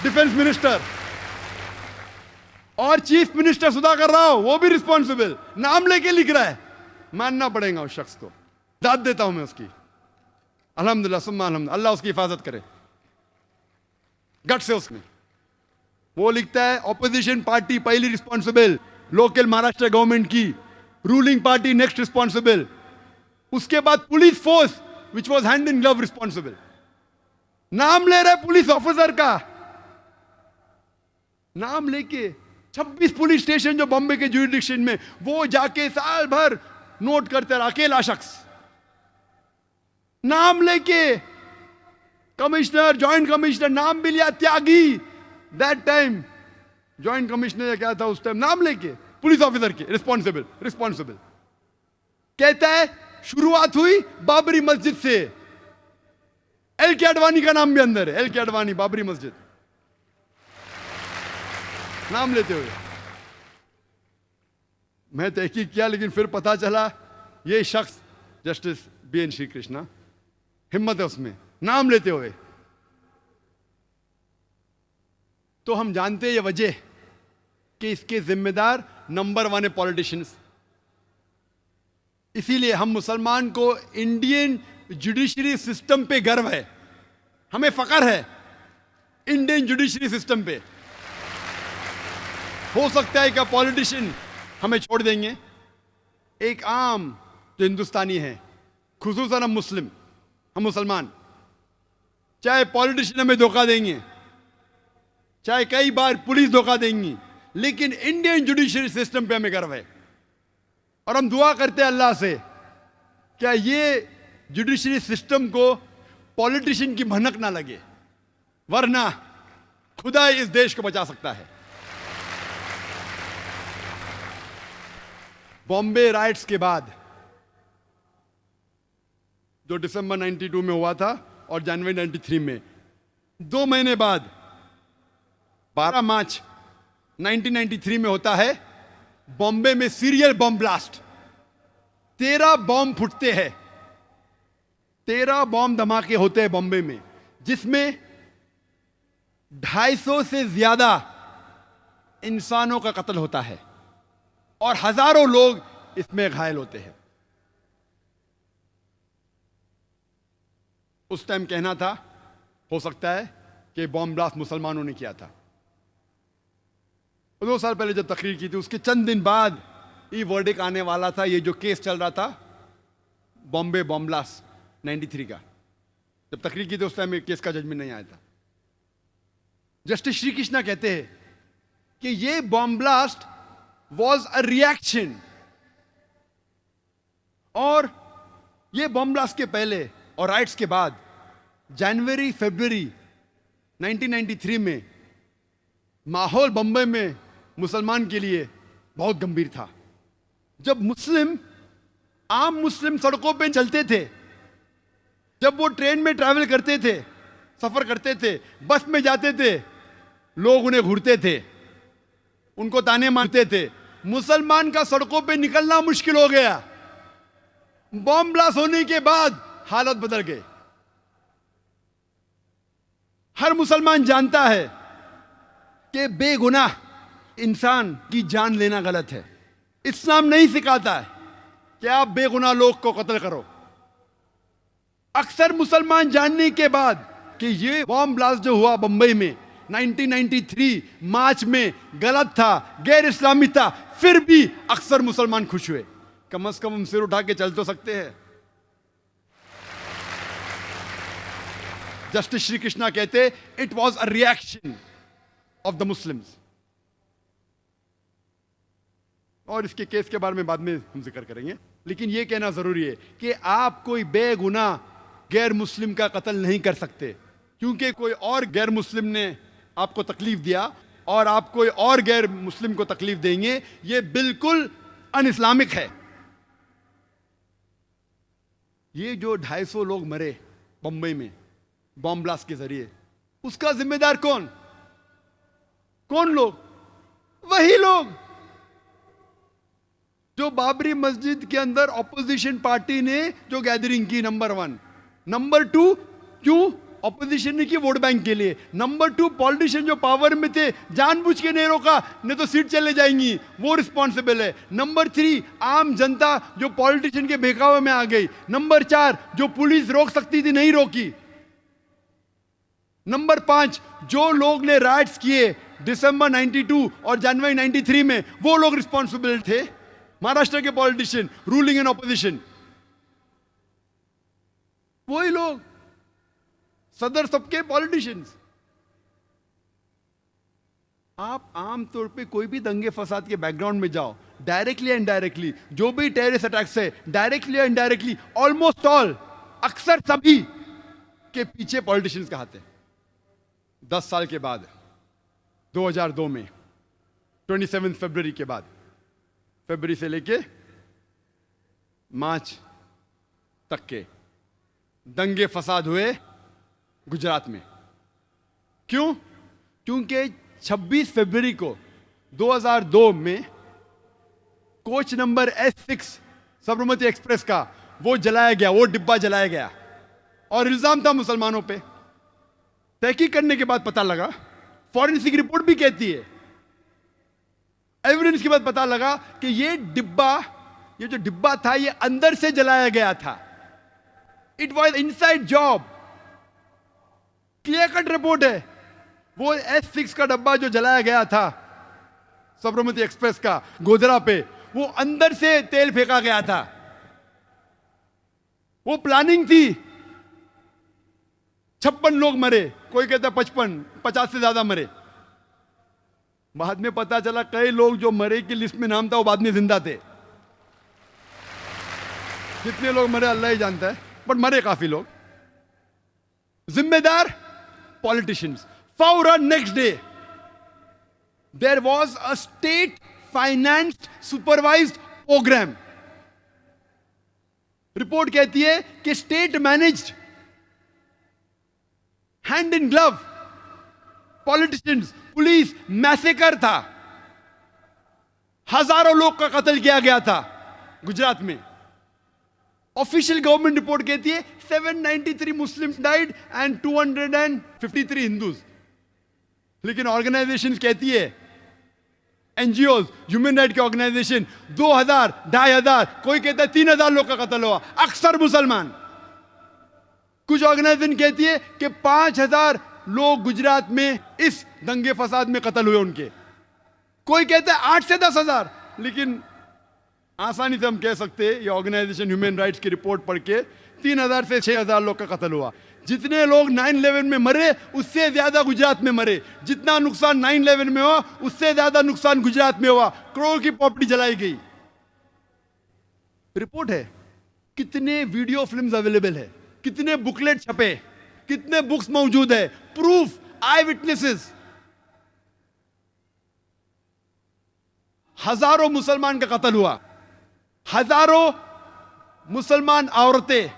defence minister और चीफ मिनिस्टर सुधाकर राव वो भी रिस्पॉन्सिबल, नाम लेके लिख रहा है। मानना पड़ेगा उस शख्स को, दाद देता हूं मैं उसकी, अल्हम्दुलिल्लाह सुम्मा अल्हम्दुलिल्लाह, अल्लाह उसकी हिफाजत करे, गट से उसमें। वो लिखता है ऑपोजिशन पार्टी पहली रिस्पॉन्सिबल, लोकल महाराष्ट्र गवर्नमेंट की, रूलिंग पार्टी नेक्स्ट रिस्पॉन्सिबल, उसके बाद police force which was hand in glove responsible. नाम ले रहा है पुलिस ऑफिसर का, नाम लेके 26 पुलिस स्टेशन जो बॉम्बे के ज्यूरिडिक्शन में, वो जाके साल भर नोट करते रहा, अकेला शख्स नाम लेके, कमिश्नर जॉइंट कमिश्नर नाम भी लिया, त्यागी दैट टाइम जॉइंट कमिश्नर क्या था उस टाइम, नाम लेके पुलिस ऑफिसर के रिस्पॉन्सिबल रिस्पॉन्सिबल। कहता है शुरुआत हुई बाबरी मस्जिद से, एल के अडवाणी का नाम भी अंदर है, एल के अडवाणी बाबरी मस्जिद नाम लेते हुए। मैं तहकीक किया लेकिन फिर पता चला ये शख्स justice B N Shri Krishna, हिम्मत है उसमें नाम लेते हुए। तो हम जानते हैं ये वजह कि इसके जिम्मेदार नंबर 1 है पॉलिटिशियंस। इसीलिए हम मुसलमान को इंडियन जुडिशरी सिस्टम पे गर्व है, हमें फख्र है इंडियन जुडिशरी सिस्टम पे। हो सकता है कि पॉलिटिशियन हमें छोड़ देंगे, एक आम जो हिंदुस्तानी है, खुसूसन हम मुस्लिम, हम मुसलमान, चाहे पॉलिटिशियन हमें धोखा देंगे, चाहे कई बार पुलिस धोखा देंगी, लेकिन इंडियन जुडिशरी सिस्टम पे हमें गर्व है। और हम दुआ करते हैं अल्लाह से, क्या ये जुडिशरी सिस्टम को पॉलिटिशियन की भनक ना लगे, वरना खुदा इस देश को बचा सकता है। बॉम्बे राइट्स के बाद जो दिसंबर 92 में हुआ था और जनवरी 93 में, 2 महीने बाद 12 मार्च 1993 में होता है बॉम्बे में सीरियल बॉम्ब ब्लास्ट। 13 बॉम्ब फूटते हैं, 13 बॉम्ब धमाके होते हैं बॉम्बे में, जिसमें 250 से ज्यादा इंसानों का कत्ल होता है और हजारों लोग इसमें घायल होते हैं। उस टाइम कहना था, हो सकता है कि बॉम्ब ब्लास्ट मुसलमानों ने किया था। 2 साल पहले जब तकरीर की थी, उसके चंद दिन बाद ये वर्डिक आने वाला था। ये जो केस चल रहा था बॉम्बे बॉम्ब ब्लास्ट 93 का, जब तकरीर की थी उस टाइम केस का जजमेंट नहीं आया था। जस्टिस श्री कृष्णा कहते हैं कि ये bomb blast was a reaction, और ये बॉम्ब ब्लास्ट के पहले और राइट्स के बाद जनवरी फरवरी 1993 में माहौल बंबई में मुसलमान के लिए बहुत गंभीर था। जब आम मुस्लिम सड़कों पे चलते थे, जब वो ट्रेन में ट्रैवल करते थे, सफर करते थे, बस में जाते थे, लोग उन्हें घूरते थे, उनको ताने मारते थे। मुसलमान का सड़कों पे निकलना मुश्किल हो गया। बॉम्ब ब्लास्ट होने के बाद हालत बदल गई। हर मुसलमान जानता है कि बेगुनाह इंसान की जान लेना गलत है। इस्लाम नहीं सिखाता है कि आप बेगुनाह लोग को कत्ल करो। अक्सर मुसलमान जानने के बाद कि ये बॉम्ब ब्लास्ट जो हुआ बंबई में 1993 मार्च में गलत था, गैर इस्लामी था, फिर भी अक्सर मुसलमान खुश हुए। कम से कम हम सिर उठा के चल तो सकते हैं। जस्टिस श्री कृष्णा कहते it was a reaction of the Muslims. और इसके केस के बारे में बाद में हम जिक्र करेंगे, लेकिन यह कहना जरूरी है कि आप कोई बेगुनाह गैर मुस्लिम का कत्ल नहीं कर सकते, क्योंकि कोई और गैर मुस्लिम ने आपको तकलीफ दिया और आप कोई और गैर मुस्लिम को तकलीफ देंगे, यह बिल्कुल अन इस्लामिक है। ये जो 250 लोग मरे बंबई में बॉम्ब ब्लास्ट के जरिए, उसका जिम्मेदार कौन? कौन लोग? वही लोग जो बाबरी मस्जिद के अंदर ऑपोजिशन पार्टी ने जो गैदरिंग की, नंबर 1। नंबर 2, क्यों ऑपोजिशन ने की? वोट बैंक के लिए। नंबर 2, पॉलिटिशियन जो पावर में थे जानबूझ के नहीं रोका, नहीं तो सीट चले जाएंगी, वो रिस्पॉन्सिबल है। नंबर 3, आम जनता जो पॉलिटिशियन के बहकावे में आ गई। नंबर 4, जो पुलिस रोक सकती थी नहीं रोकी। नंबर 5, जो लोग ने राइट्स किए दिसंबर 92 और जनवरी 93 में, वो लोग रिस्पॉन्सिबल थे। महाराष्ट्र के पॉलिटिशियन, रूलिंग एंड ऑपोजिशन, वही लोग, सदर सबके पॉलिटिशियंस। आप आमतौर पे कोई भी दंगे फसाद के बैकग्राउंड में जाओ, डायरेक्टली एंड इनडायरेक्टली, जो भी टेररिस्ट अटैक्स है, डायरेक्टली या इनडायरेक्टली, ऑलमोस्ट ऑल, अक्सर सभी के पीछे पॉलिटिशियंस का हाथ है। 10 साल के बाद 2002 में 27 फरवरी के बाद, फरवरी से लेके मार्च तक के दंगे फसाद हुए गुजरात में। क्यों? क्योंकि 26 फरवरी को 2002 में coach number S6 Sabarmati express का वो जलाया गया, वो डिब्बा जलाया गया, और इल्जाम था मुसलमानों पे। तहकीक करने के बाद पता लगा, फॉरेंसिक रिपोर्ट भी कहती है, एविडेंस के बाद पता लगा कि ये जो डिब्बा था, ये अंदर से जलाया गया था। It was inside job. Clear cut report है। वो S6 का डब्बा जो जलाया गया था साबरमती एक्सप्रेस का गोधरा पे, वो अंदर से तेल फेंका गया था। वो प्लानिंग थी। 56 लोग मरे, कोई कहता 55, 50 से ज्यादा मरे। बाद में पता चला कई लोग जो मरे की लिस्ट में नाम था वो बाद में जिंदा थे। कितने लोग मरे अल्लाह ही जानता है, बट मरे काफी लोग। जिम्मेदार पॉलिटिशियंस। फौरन next day there was a state financed supervised programme. Report कहती है कि state managed, hand in glove, politicians, police massacre था। हजारों लोग का कत्ल किया गया था गुजरात में। ऑफिशियल गवर्नमेंट रिपोर्ट कहती है 793 मुस्लिम्स डाइड एंड 253 हिंदूज। लेकिन ऑर्गेनाइजेशन कहती है, एनजीओ, ह्यूमन राइट के ऑर्गेनाइजेशन, 2000, 2500, कोई कहता है 3000 लोग का कत्ल हुआ, अक्सर मुसलमान। कुछ ऑर्गेनाइजेशन कहती है कि 5000 लोग गुजरात में इस दंगे फसाद में कत्ल हुए उनके। कोई कहता है 8 से 10,000। लेकिन आसानी से हम कह सकते हैं, ये ऑर्गेनाइजेशन ह्यूमन राइट्स की रिपोर्ट पढ़ के, 3000 से 6000 लोग का कत्ल हुआ। जितने लोग 9/11 में मरे, उससे ज्यादा गुजरात में मरे। जितना नुकसान 9/11 में हुआ, उससे ज्यादा नुकसान गुजरात में हुआ। करोड़ की प्रॉपर्टी जलाई गई। रिपोर्ट है। कितने वीडियो फिल्म्स अवेलेबल है, कितने बुकलेट छपे, कितने बुक्स मौजूद है, प्रूफ, आई विटनेसेस। हजारों मुसलमान का कत्ल हुआ, हजारों मुसलमान औरतें,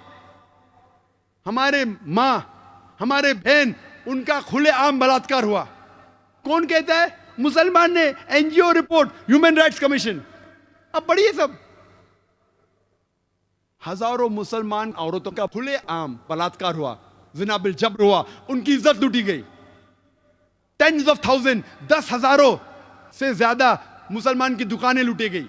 हमारे मां, हमारे बहन, उनका खुलेआम बलात्कार हुआ। कौन कहता है? मुसलमान ने। NGO report, human rights commission. अब पढ़िए सब। हजारों मुसलमान औरतों का खुलेआम बलात्कार हुआ, जिना बिल जब्र हुआ, उनकी इज्जत लूटी गई। टेंस ऑफ थाउजेंड, 10,000 से ज्यादा मुसलमान की दुकानें लूटी गई,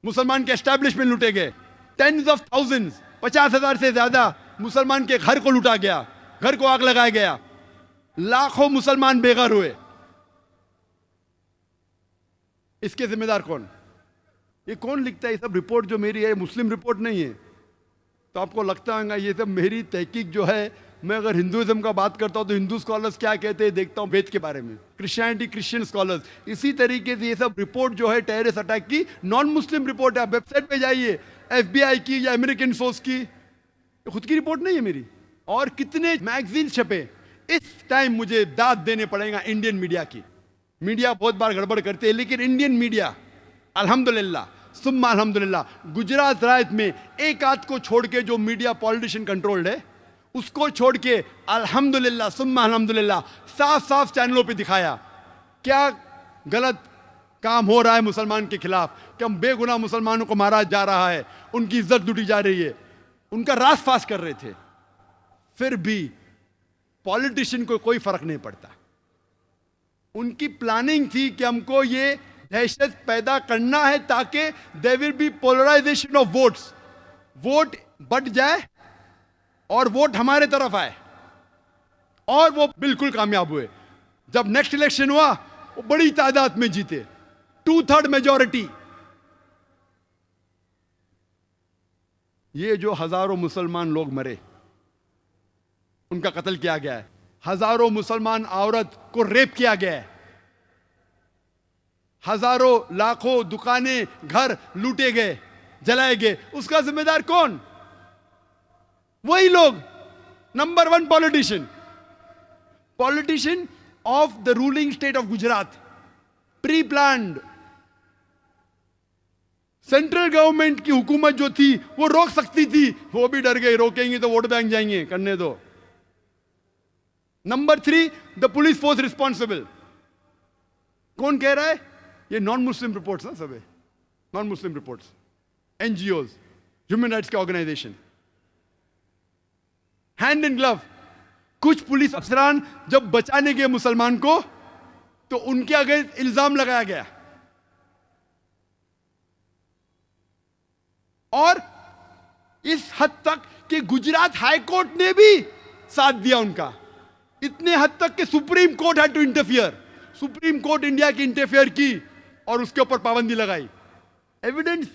मुसलमान के एस्टैब्लिशमेंट लूटे गए। टेंस ऑफ थाउजेंड, 50,000 से ज्यादा मुसलमान के घर को लूटा गया, घर को आग लगाया गया। लाखों मुसलमान बेघर हुए। इसके जिम्मेदार कौन? ये कौन लिखता है? ये सब रिपोर्ट जो मेरी है, मुस्लिम रिपोर्ट नहीं है। तो आपको लगता होगा ये सब मेरी तहकीक जो है, मैं अगर हिंदुइज्म का बात करता हूं तो हिंदू स्कॉलर्स क्या कहते हैं देखता हूं वेद के बारे में, क्रिश्चियनिटी क्रिश्चियन स्कॉलर्स। इसी तरीके से ये सब रिपोर्ट जो है टेररिस्ट अटैक की, नॉन मुस्लिम रिपोर्ट है। आप वेबसाइट पे जाइए, FBI की या अमेरिकन सोर्स की, खुद की रिपोर्ट नहीं है मेरी। और कितने मैगजीन छपे। इस टाइम मुझे दाद देने पड़ेगा इंडियन मीडिया की। मीडिया बहुत बार गड़बड़ करते हैं, लेकिन इंडियन मीडिया अल्हम्दुलिल्लाह सुम्मा अल्हम्दुलिल्लाह, गुजरात रायत में एक आध को छोड़ के जो मीडिया पॉलिटिशियन कंट्रोल्ड है, उसको छोड़ के अल्हम्दुलिल्लाह सुम्मा अल्हम्दुलिल्लाह साफ साफ चैनलों पे दिखाया क्या गलत काम हो रहा है मुसलमान के खिलाफ, कि हम बेगुनाह मुसलमानों को मारा जा रहा है, उनकी इज्जत लूटी जा रही है, उनका रास फास कर रहे थे। फिर भी पॉलिटिशियन को कोई फर्क नहीं पड़ता। उनकी प्लानिंग थी कि हमको ये दहशत पैदा करना है ताकि there will be polarisation of votes, vote बट जाए और वोट हमारे तरफ आए। और वो बिल्कुल कामयाब हुए। जब नेक्स्ट इलेक्शन हुआ वो बड़ी तादाद में जीते, 2/3 मेजॉरिटी। ये जो हजारों मुसलमान लोग मरे, उनका कत्ल किया गया है, हजारों मुसलमान औरत को रेप किया गया है, हजारों लाखों दुकानें घर लूटे गए, जलाए गए, उसका जिम्मेदार कौन? वही लोग। Number 1 politician of the ruling state of Gujarat. Pre planned. Central government की हुकूमत जो थी वो रोक सकती थी, वो भी डर गई, रोकेंगे तो वोट बैंक जाएंगे, करने दो। Number 3 the police force responsible. कौन कह रहा है? ये नॉन मुस्लिम रिपोर्ट्स ना, सब non Muslim reports, NGO, human rights के ऑर्गेनाइजेशन। Hand in glove. कुछ पुलिस अफसरान जब बचाने गए मुसलमान को तो उनके अगेंस्ट इल्जाम लगाया गया, और इस हद तक कि गुजरात हाई कोर्ट ने भी साथ दिया उनका। इतने हद तक कि Supreme Court had to interfere. Supreme Court India की इंटरफियर की और उसके ऊपर पाबंदी लगाई। एविडेंस,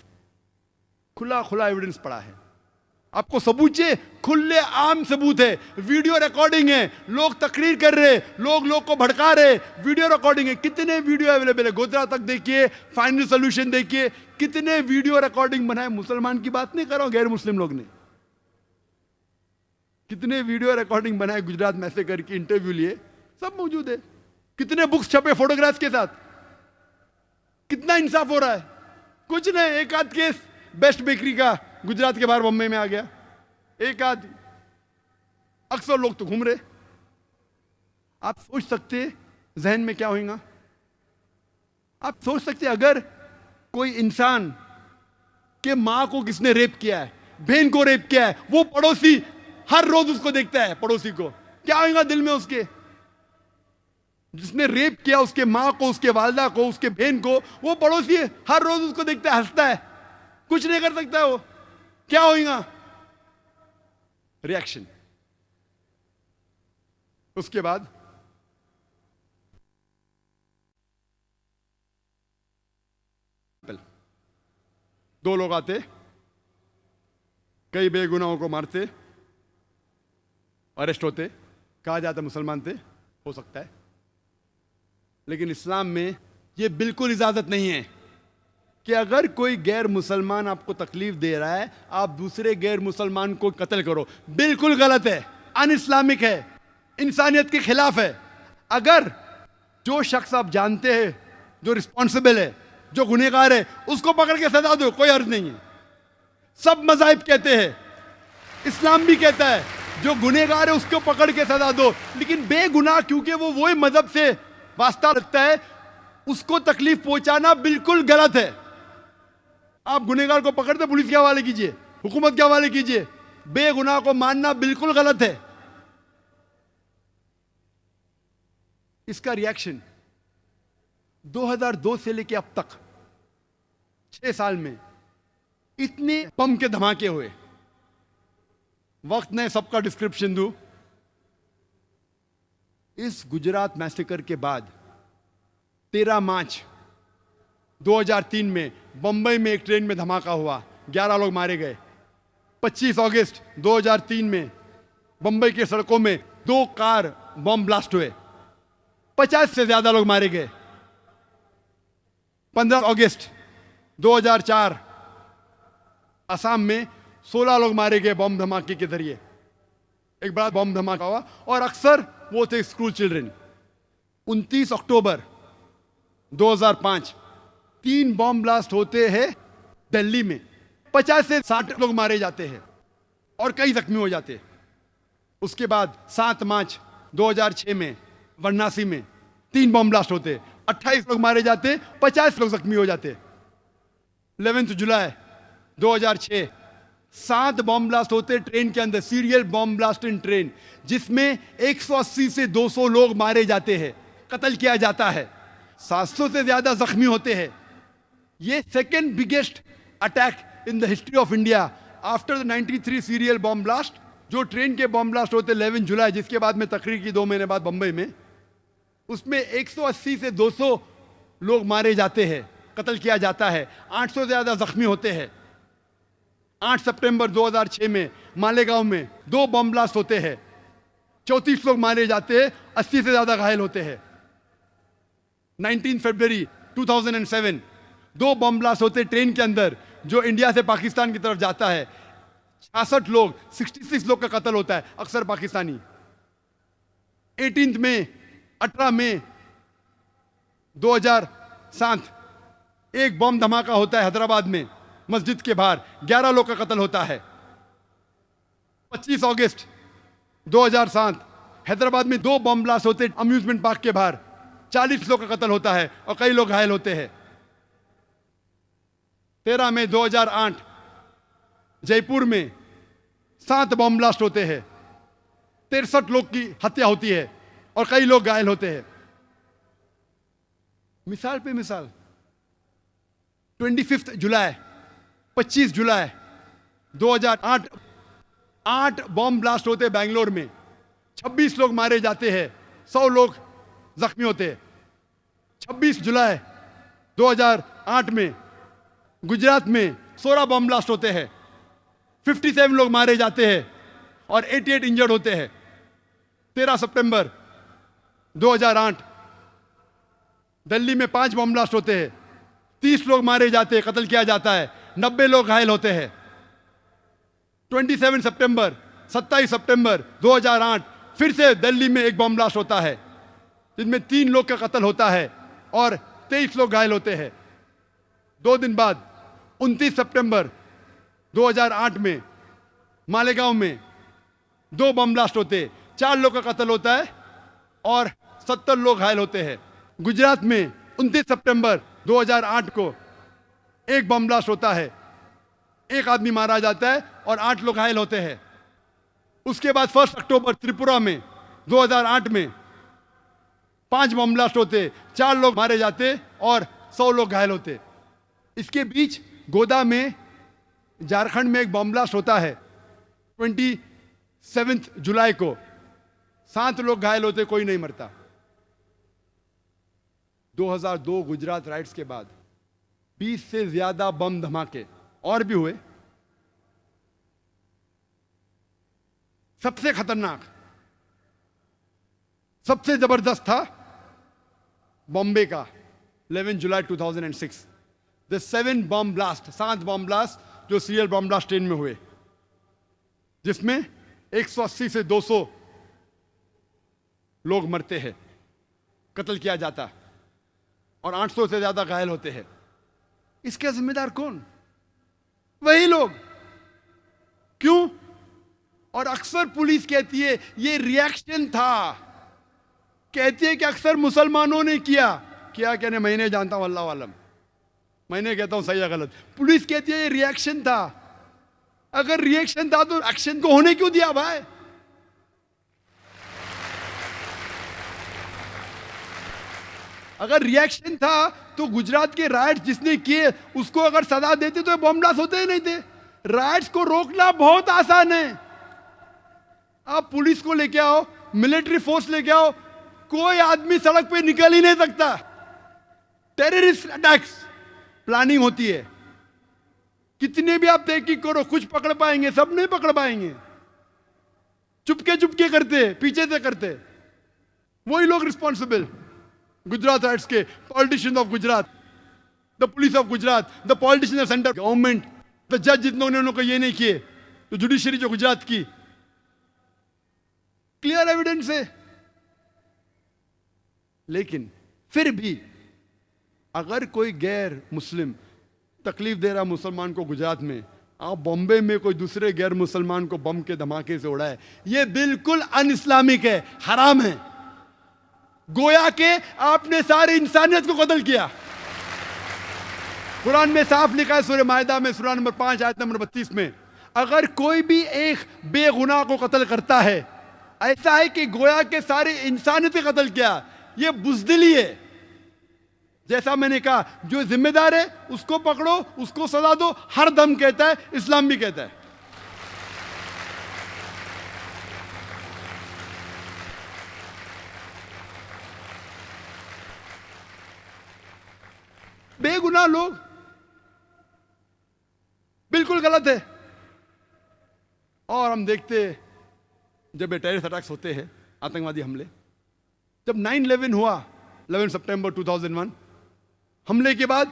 खुला खुला एविडेंस पड़ा है। आपको सबूत चाहिए? खुले आम सबूत है, वीडियो रिकॉर्डिंग है, लोग तकरीर कर रहे, लोग को भड़का रहे, वीडियो रिकॉर्डिंग है। कितने वीडियो अवेलेबल है? गोधरा तक देखिए, फाइनल सोल्यूशन देखिए, कितने वीडियो रिकॉर्डिंग बनाए। मुसलमान की बात नहीं कर रहा हूं, गैर मुस्लिम लोग ने कितने वीडियो रिकॉर्डिंग बनाए, गुजरात मैसेकर की इंटरव्यू लिए, सब मौजूद है। कितने बुक्स छपे फोटोग्राफ्स के साथ। कितना इंसाफ हो रहा है? कुछ नहीं। एक आध केस बेस्ट बेकरी का गुजरात के बाहर बम्बई में आ गया, एक आध, अक्सर लोग तो घूम रहे। आप सोच सकते जहन में क्या होगा? आप सोच सकते अगर कोई इंसान के मां को किसने रेप किया है, बहन को रेप किया है, वो पड़ोसी हर रोज उसको देखता है, पड़ोसी को, क्या होगा दिल में उसके? जिसने रेप किया उसके मां को, उसके वालिदा को, उसके बहन को, वो पड़ोसी हर रोज उसको देखता है, हंसता है, कुछ नहीं कर सकता है वो। क्या होगा? रिएक्शन। उसके बाद दो लोग आते, कई बेगुनाहों को मारते, अरेस्ट होते, कहा जाता मुसलमान थे, हो सकता है। लेकिन इस्लाम में यह बिल्कुल इजाजत नहीं है कि अगर कोई गैर मुसलमान आपको तकलीफ दे रहा है, आप दूसरे गैर मुसलमान को कत्ल करो। बिल्कुल गलत है, अन इस्लामिक है, इंसानियत के खिलाफ है। अगर जो शख्स आप जानते हैं जो रिस्पॉन्सिबल है, जो गुनहगार है, उसको पकड़ के सजा दो, कोई अर्ज नहीं है। सब मज़ाहिब कहते हैं, इस्लाम भी कहता है जो गुनहगार है उसको पकड़ के सजा दो। लेकिन बेगुनाह, क्योंकि वो वही मजहब से वास्ता रखता है, उसको तकलीफ पहुंचाना बिल्कुल गलत है। आप गुनहगार को पकड़ते पुलिस के हवाले कीजिए, हुकूमत के हवाले कीजिए। बेगुनाह को मानना बिल्कुल गलत है। इसका रिएक्शन 2002 से लेकर अब तक 6 साल में इतने बम के धमाके हुए। वक्त ने सबका डिस्क्रिप्शन दूं। इस गुजरात मैसेकर के बाद 13 मार्च 2003 में बंबई में एक ट्रेन में धमाका हुआ, 11 लोग मारे गए। 25 अगस्त 2003 में बंबई के सड़कों में 2 कार बम ब्लास्ट हुए, 50 से ज्यादा लोग मारे गए। 15 अगस्त 2004 असम में 16 लोग मारे गए बम धमाके के जरिए। एक बड़ा बम धमाका हुआ और अक्सर वो थे स्कूल चिल्ड्रन। 29 अक्टूबर 2005 3 बम ब्लास्ट होते हैं दिल्ली में, 50 से 60 लोग मारे जाते हैं और कई जख्मी हो जाते हैं। उसके बाद 7 मार्च 2006 में वाराणसी में 3 बम ब्लास्ट होते, 28 लोग मारे जाते, 50 लोग जख्मी हो जाते। 11 जुलाई 2006 7 बॉम्ब ब्लास्ट होते ट्रेन के अंदर, serial bomb blast in train, जिसमें 180 से 200 लोग मारे जाते हैं, कत्ल किया जाता है, 700 से ज्यादा जख्मी होते हैं। ये second biggest attack in the history of India after the 93 serial bomb blast. जो ट्रेन के बॉम्ब ब्लास्ट होते 11 जुलाई, जिसके बाद में तकरीर की 2 महीने बाद बंबई में, उसमें 180 से 200 लोग मारे जाते हैं, कत्ल किया जाता है, 800 से ज्यादा जख्मी होते हैं। 8 सितंबर 2006 में मालेगांव में 2 बॉम्ब ब्लास्ट होते हैं, 34 लोग मारे जाते हैं, 80 से ज्यादा घायल होते हैं। 19 फरवरी 2007 2 बॉम्ब ब्लास्ट होते ट्रेन के अंदर, जो इंडिया से पाकिस्तान की तरफ जाता है, 66 लोग, 66 लोग का कत्ल होता है, अक्सर पाकिस्तानी। 18 मई 2007 एक बॉम्ब धमाका होता है हैदराबाद में, मस्जिद के बाहर, 11 लोग का कत्ल होता है। 25 अगस्त 2007 हैदराबाद में 2 बॉम्ब ब्लास्ट होते अम्यूजमेंट पार्क के बाहर, 40 लोग का कत्ल होता है और कई लोग घायल होते हैं। 13 मई 2008 जयपुर में 7 बॉम्ब ब्लास्ट होते हैं, 63 लोग की हत्या होती है और कई लोग घायल होते हैं। मिसाल पे मिसाल, 25 जुलाई 2008 8 बॉम्ब ब्लास्ट होते बैंगलोर में, 26 लोग मारे जाते हैं, 100 लोग जख्मी होते हैं। 26 जुलाई 2008 में गुजरात में 16 बॉम्ब ब्लास्ट होते हैं, 57 लोग मारे जाते हैं और 88 इंजर्ड होते हैं। 13 सितंबर 2008 दिल्ली में 5 बॉम्ब ब्लास्ट होते हैं, 30 लोग मारे जाते हैं, कत्ल किया जाता है, 90 लोग घायल होते हैं। 27 सितंबर 2008 फिर से दिल्ली में एक बॉम्ब ब्लास्ट होता है, जिसमें 3 लोग का कत्ल होता है और 23 लोग घायल होते हैं। 2 दिन बाद 29 सितंबर 2008 में मालेगांव में 2 बम ब्लास्ट होते, 4 लोग का कत्ल होता है और 70 लोग घायल होते हैं। गुजरात में 29 सितंबर 2008 को एक बम ब्लास्ट होता है, 1 आदमी मारा जाता है और 8 लोग घायल होते हैं। उसके बाद 1 अक्टूबर त्रिपुरा में 2008 में 5 बम ब्लास्ट होते, 4 लोग मारे जाते और 100 लोग घायल होते। इसके बीच गोदा में झारखंड में एक बम ब्लास्ट होता है 27 जुलाई को, 7 लोग घायल होते, कोई नहीं मरता। 2002 गुजरात राइट्स के बाद 20 से ज्यादा बम धमाके और भी हुए। सबसे खतरनाक, सबसे जबरदस्त था बॉम्बे का 11 जुलाई 2006, the 7 bomb blast, 7 bomb blast जो सीरियल बॉम्ब ब्लास्ट ट्रेन में हुए, जिसमें 180 से 200 लोग मरते हैं, कत्ल किया जाता और 800 से ज्यादा घायल होते हैं। इसका जिम्मेदार कौन? वही लोग। क्यों? और अक्सर पुलिस कहती है ये रिएक्शन था, कहती है कि अक्सर मुसलमानों ने किया। क्या कहने, मैं नहीं जानता हूं, अल्लाह वालम, मैंने कहता हूं सही है गलत। पुलिस कहती है ये रिएक्शन था। अगर रिएक्शन था तो एक्शन को होने क्यों दिया भाई? अगर रिएक्शन था तो गुजरात के राइट्स जिसने किए उसको अगर सजा देते तो बॉम्ब ब्लास्ट होते ही नहीं थे। राइट्स को रोकना बहुत आसान है। आप पुलिस को लेके आओ, मिलिट्री फोर्स लेके आओ, कोई आदमी सड़क पे निकल ही नहीं सकता। टेररिस्ट अटैक्स प्लानिंग होती है, कितने भी आप तहकीक करो, कुछ पकड़ पाएंगे, सब नहीं पकड़ पाएंगे। चुपके चुपके करते, पीछे से करते, वही लोग रिस्पॉन्सिबल। गुजरात राइट्स के politicians of Gujarat, the police of Gujarat, the politicians of centre government, the जज जिन्होंने उनको ये नहीं किए, तो जुडिशरी जो गुजरात की, क्लियर एविडेंस है। लेकिन फिर भी अगर कोई गैर मुस्लिम तकलीफ दे रहा मुसलमान को गुजरात में, आप बॉम्बे में कोई दूसरे गैर मुसलमान को बम के धमाके से उड़ाए, ये बिल्कुल अन इस्लामिक है, हराम है। गोया के आपने सारी इंसानियत को कत्ल किया। कुरान में साफ लिखा है सूरह माइदा में सूरह नंबर 5 आयत नंबर 32 में, अगर कोई भी एक बेगुनाह को कत्ल करता है, ऐसा है कि गोया के सारे इंसानियत को कत्ल किया। ये बुज़दिली है। जैसा मैंने कहा, जो जिम्मेदार है उसको पकड़ो, उसको सजा दो, हर दम कहता है, इस्लाम भी कहता है। बेगुनाह लोग, बिल्कुल गलत है। और हम देखते जब ये टेररिस्ट अटैक्स होते हैं, आतंकवादी हमले, जब 9/11 हुआ 11 सितंबर 2001, हमले के बाद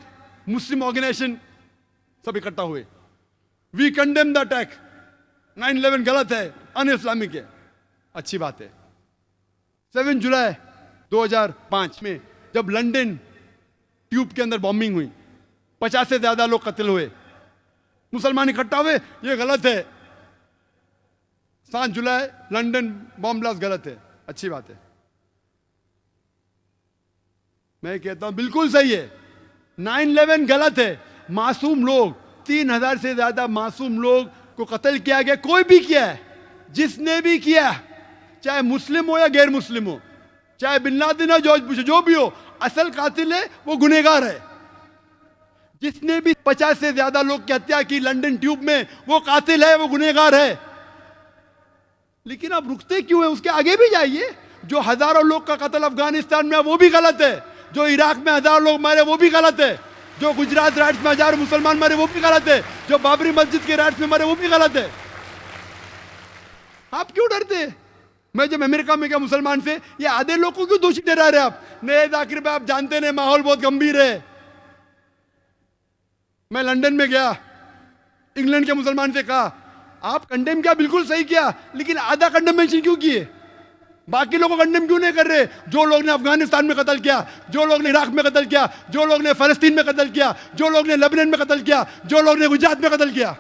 मुस्लिम ऑर्गेनाइजेशन सब इकट्ठा हुए, वी कंडेम द अटैक, 9/11 गलत है, अन इस्लामिक है। अच्छी बात है। 7 जुलाई 2005 में जब लंदन ट्यूब के अंदर बॉम्बिंग हुई, 50 से ज्यादा लोग कत्ल हुए, मुसलमान इकट्ठा हुए, ये गलत है। 7 जुलाई लंदन बॉम्ब ब्लास्ट गलत है। अच्छी बात है। मैं कहता हूं बिल्कुल सही है। 9/11 गलत है। मासूम लोग, 3000 से ज्यादा मासूम लोग को कत्ल किया गया। कोई भी किया है, जिसने भी किया, चाहे मुस्लिम हो या गैर मुस्लिम हो, चाहे बिन लादेन हो, जॉर्ज बुश, जो भी हो, असल कातिल है वो गुनहगार है। जिसने भी 50 से ज्यादा लोग की हत्या की लंदन ट्यूब में, वो कातिल है, वो गुनहगार है। लेकिन आप रुकते क्यों हैं? उसके आगे भी जाइए। जो हजारों लोग का कत्ल अफगानिस्तान में, वो भी गलत है। जो इराक में हजारों लोग मारे, वो भी गलत है। जो गुजरात राइट्स में हजारों मुसलमान मरे, वो भी गलत है। जो बाबरी मस्जिद के राइट्स में मरे, वो भी गलत है। आप क्यों डरते? मैं जब अमेरिका में गया मुसलमान से, ये आधे लोग को क्यों दोषी ठहरा रहे आप? नहीं आखिर में आप जानते नहीं, माहौल बहुत गंभीर है। मैं लंदन में गया, इंग्लैंड के मुसलमान से कहा, आप कंडेम किया, बिल्कुल सही किया, लेकिन आधा कंडेमेशन क्यों किए? बाकी लोगों को कंडेम क्यों नहीं कर रहे? जो लोग ने अफगानिस्तान में कत्ल किया, जो लोग ने इराक में कत्ल किया, जो लोग ने फलस्तीन में कत्ल किया, जो लोग ने लेबनान में कत्ल किया, जो लोग ने गुजरात में कत्ल किया।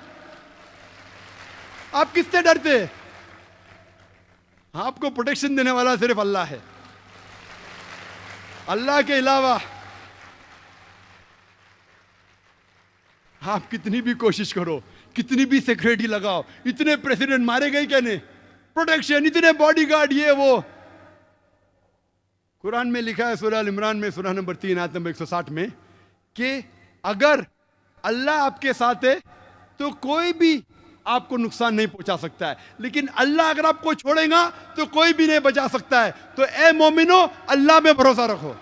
आप किससे डरते? आपको प्रोटेक्शन देने वाला सिर्फ अल्लाह है। अल्लाह के अलावा आप कितनी भी कोशिश करो, कितनी भी सिक्योरिटी लगाओ, इतने प्रेसिडेंट मारे गए क्या नहीं, प्रोटेक्शन, इतने बॉडीगार्ड, ये वो। कुरान में लिखा है सूरह अल इमरान में सूरह नंबर 3 आयत नंबर 160 में कि अगर अल्लाह आपके साथ है तो कोई भी आपको नुकसान नहीं पहुंचा सकता है, लेकिन अल्लाह अगर आपको छोड़ेगा तो कोई भी नहीं बचा सकता है। तो ए मोमिनो, अल्लाह में भरोसा रखो।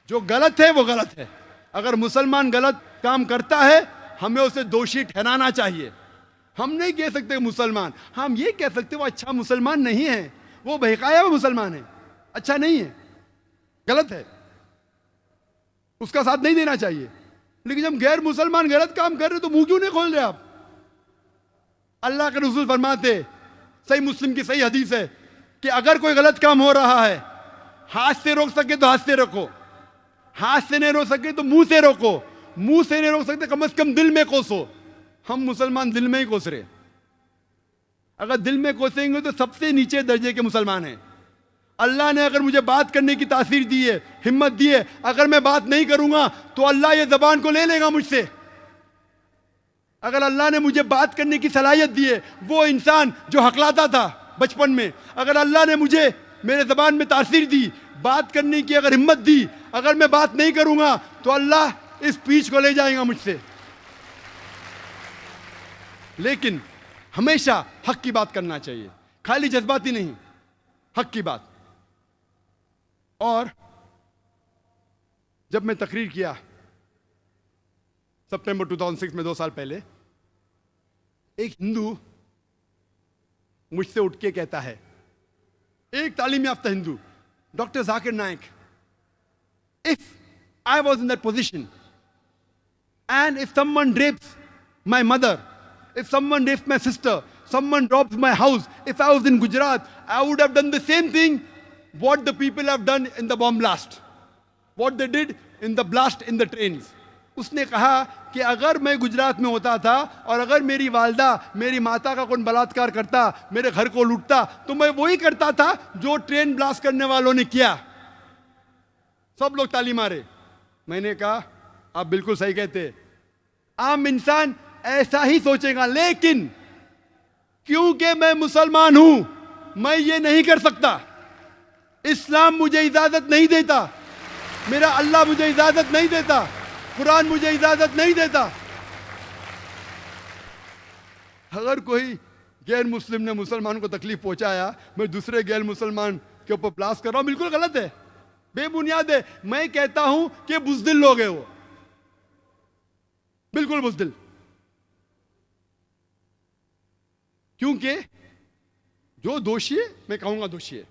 जो गलत है वो गलत है। अगर मुसलमान गलत काम करता है, हमें उसे दोषी ठहराना चाहिए। हम नहीं कह सकते मुसलमान, हम ये कह सकते वो अच्छा मुसलमान नहीं है, वो बहकाया हुआ मुसलमान है, अच्छा नहीं है, गलत है, उसका साथ नहीं देना चाहिए। लेकिन जब गैर मुसलमान गलत काम कर रहे तो मुंह क्यों नहीं खोल रहे आप? अल्लाह के रसूल फरमाते, सही मुस्लिम की सही हदीस है कि अगर कोई गलत काम हो रहा है, हाथ से रोक सके तो हाथ से रोको, हाथ से नहीं रोक सके तो मुंह से रोको, मुंह से नहीं रोक सकते कम से कम दिल में कोसो। हम मुसलमान दिल में ही कोस रहे। अगर दिल में कोसेंगे तो सबसे नीचे दर्जे के मुसलमान हैं। अल्लाह ने अगर मुझे बात करने की तासीर दी है, हिम्मत दी है, अगर मैं बात नहीं करूंगा तो अल्लाह ये जबान को ले लेगा मुझसे। अगर अल्लाह ने मुझे बात करने की सलाहियत दी है, वो इंसान जो हकलाता था बचपन में, अगर अल्लाह ने मुझे मेरे जबान में तासीर दी, बात करने की अगर हिम्मत दी, अगर मैं बात नहीं करूंगा तो अल्लाह इस स्पीच को ले जाएगा मुझसे। लेकिन हमेशा हक की बात करना चाहिए, खाली जज्बाती नहीं, हक की बात। और जब मैं तकरीर किया सितंबर 2006 में, 2 साल पहले, एक हिंदू मुझसे उठ के कहता है, एक तालीम याफ्ता Hindu, doctor Zakir Naik, if I was in that position and if someone rapes my mother, if someone rapes my sister, someone robs my house, if I was in Gujarat, I would have done the same thing what the people have done in the bomb blast, what they did in the blast in the trains. उसने कहा कि अगर मैं गुजरात में होता था और अगर मेरी वालदा मेरी माता का कोई बलात्कार करता, मेरे घर को लूटता, तो मैं वही करता था जो ट्रेन ब्लास्ट करने वालों ने किया। सब लोग ताली मारे। मैंने कहा आप बिल्कुल सही कहते, आम इंसान ऐसा ही सोचेगा, लेकिन क्योंकि मैं मुसलमान हूं मैं ये नहीं कर सकता। इस्लाम मुझे इजाजत नहीं देता, मेरा अल्लाह मुझे इजाजत नहीं देता, कुरान मुझे इजाजत नहीं देता। अगर कोई गैर मुस्लिम ने मुसलमान को तकलीफ पहुंचाया, मैं दूसरे गैर मुसलमान के ऊपर ब्लास्ट कर रहा हूं, बिल्कुल गलत है, बेबुनियाद है। मैं कहता हूं कि बुज़दिल लोग हैं वो, बिल्कुल बुज़दिल। क्योंकि जो दोषी है मैं कहूंगा दोषी है,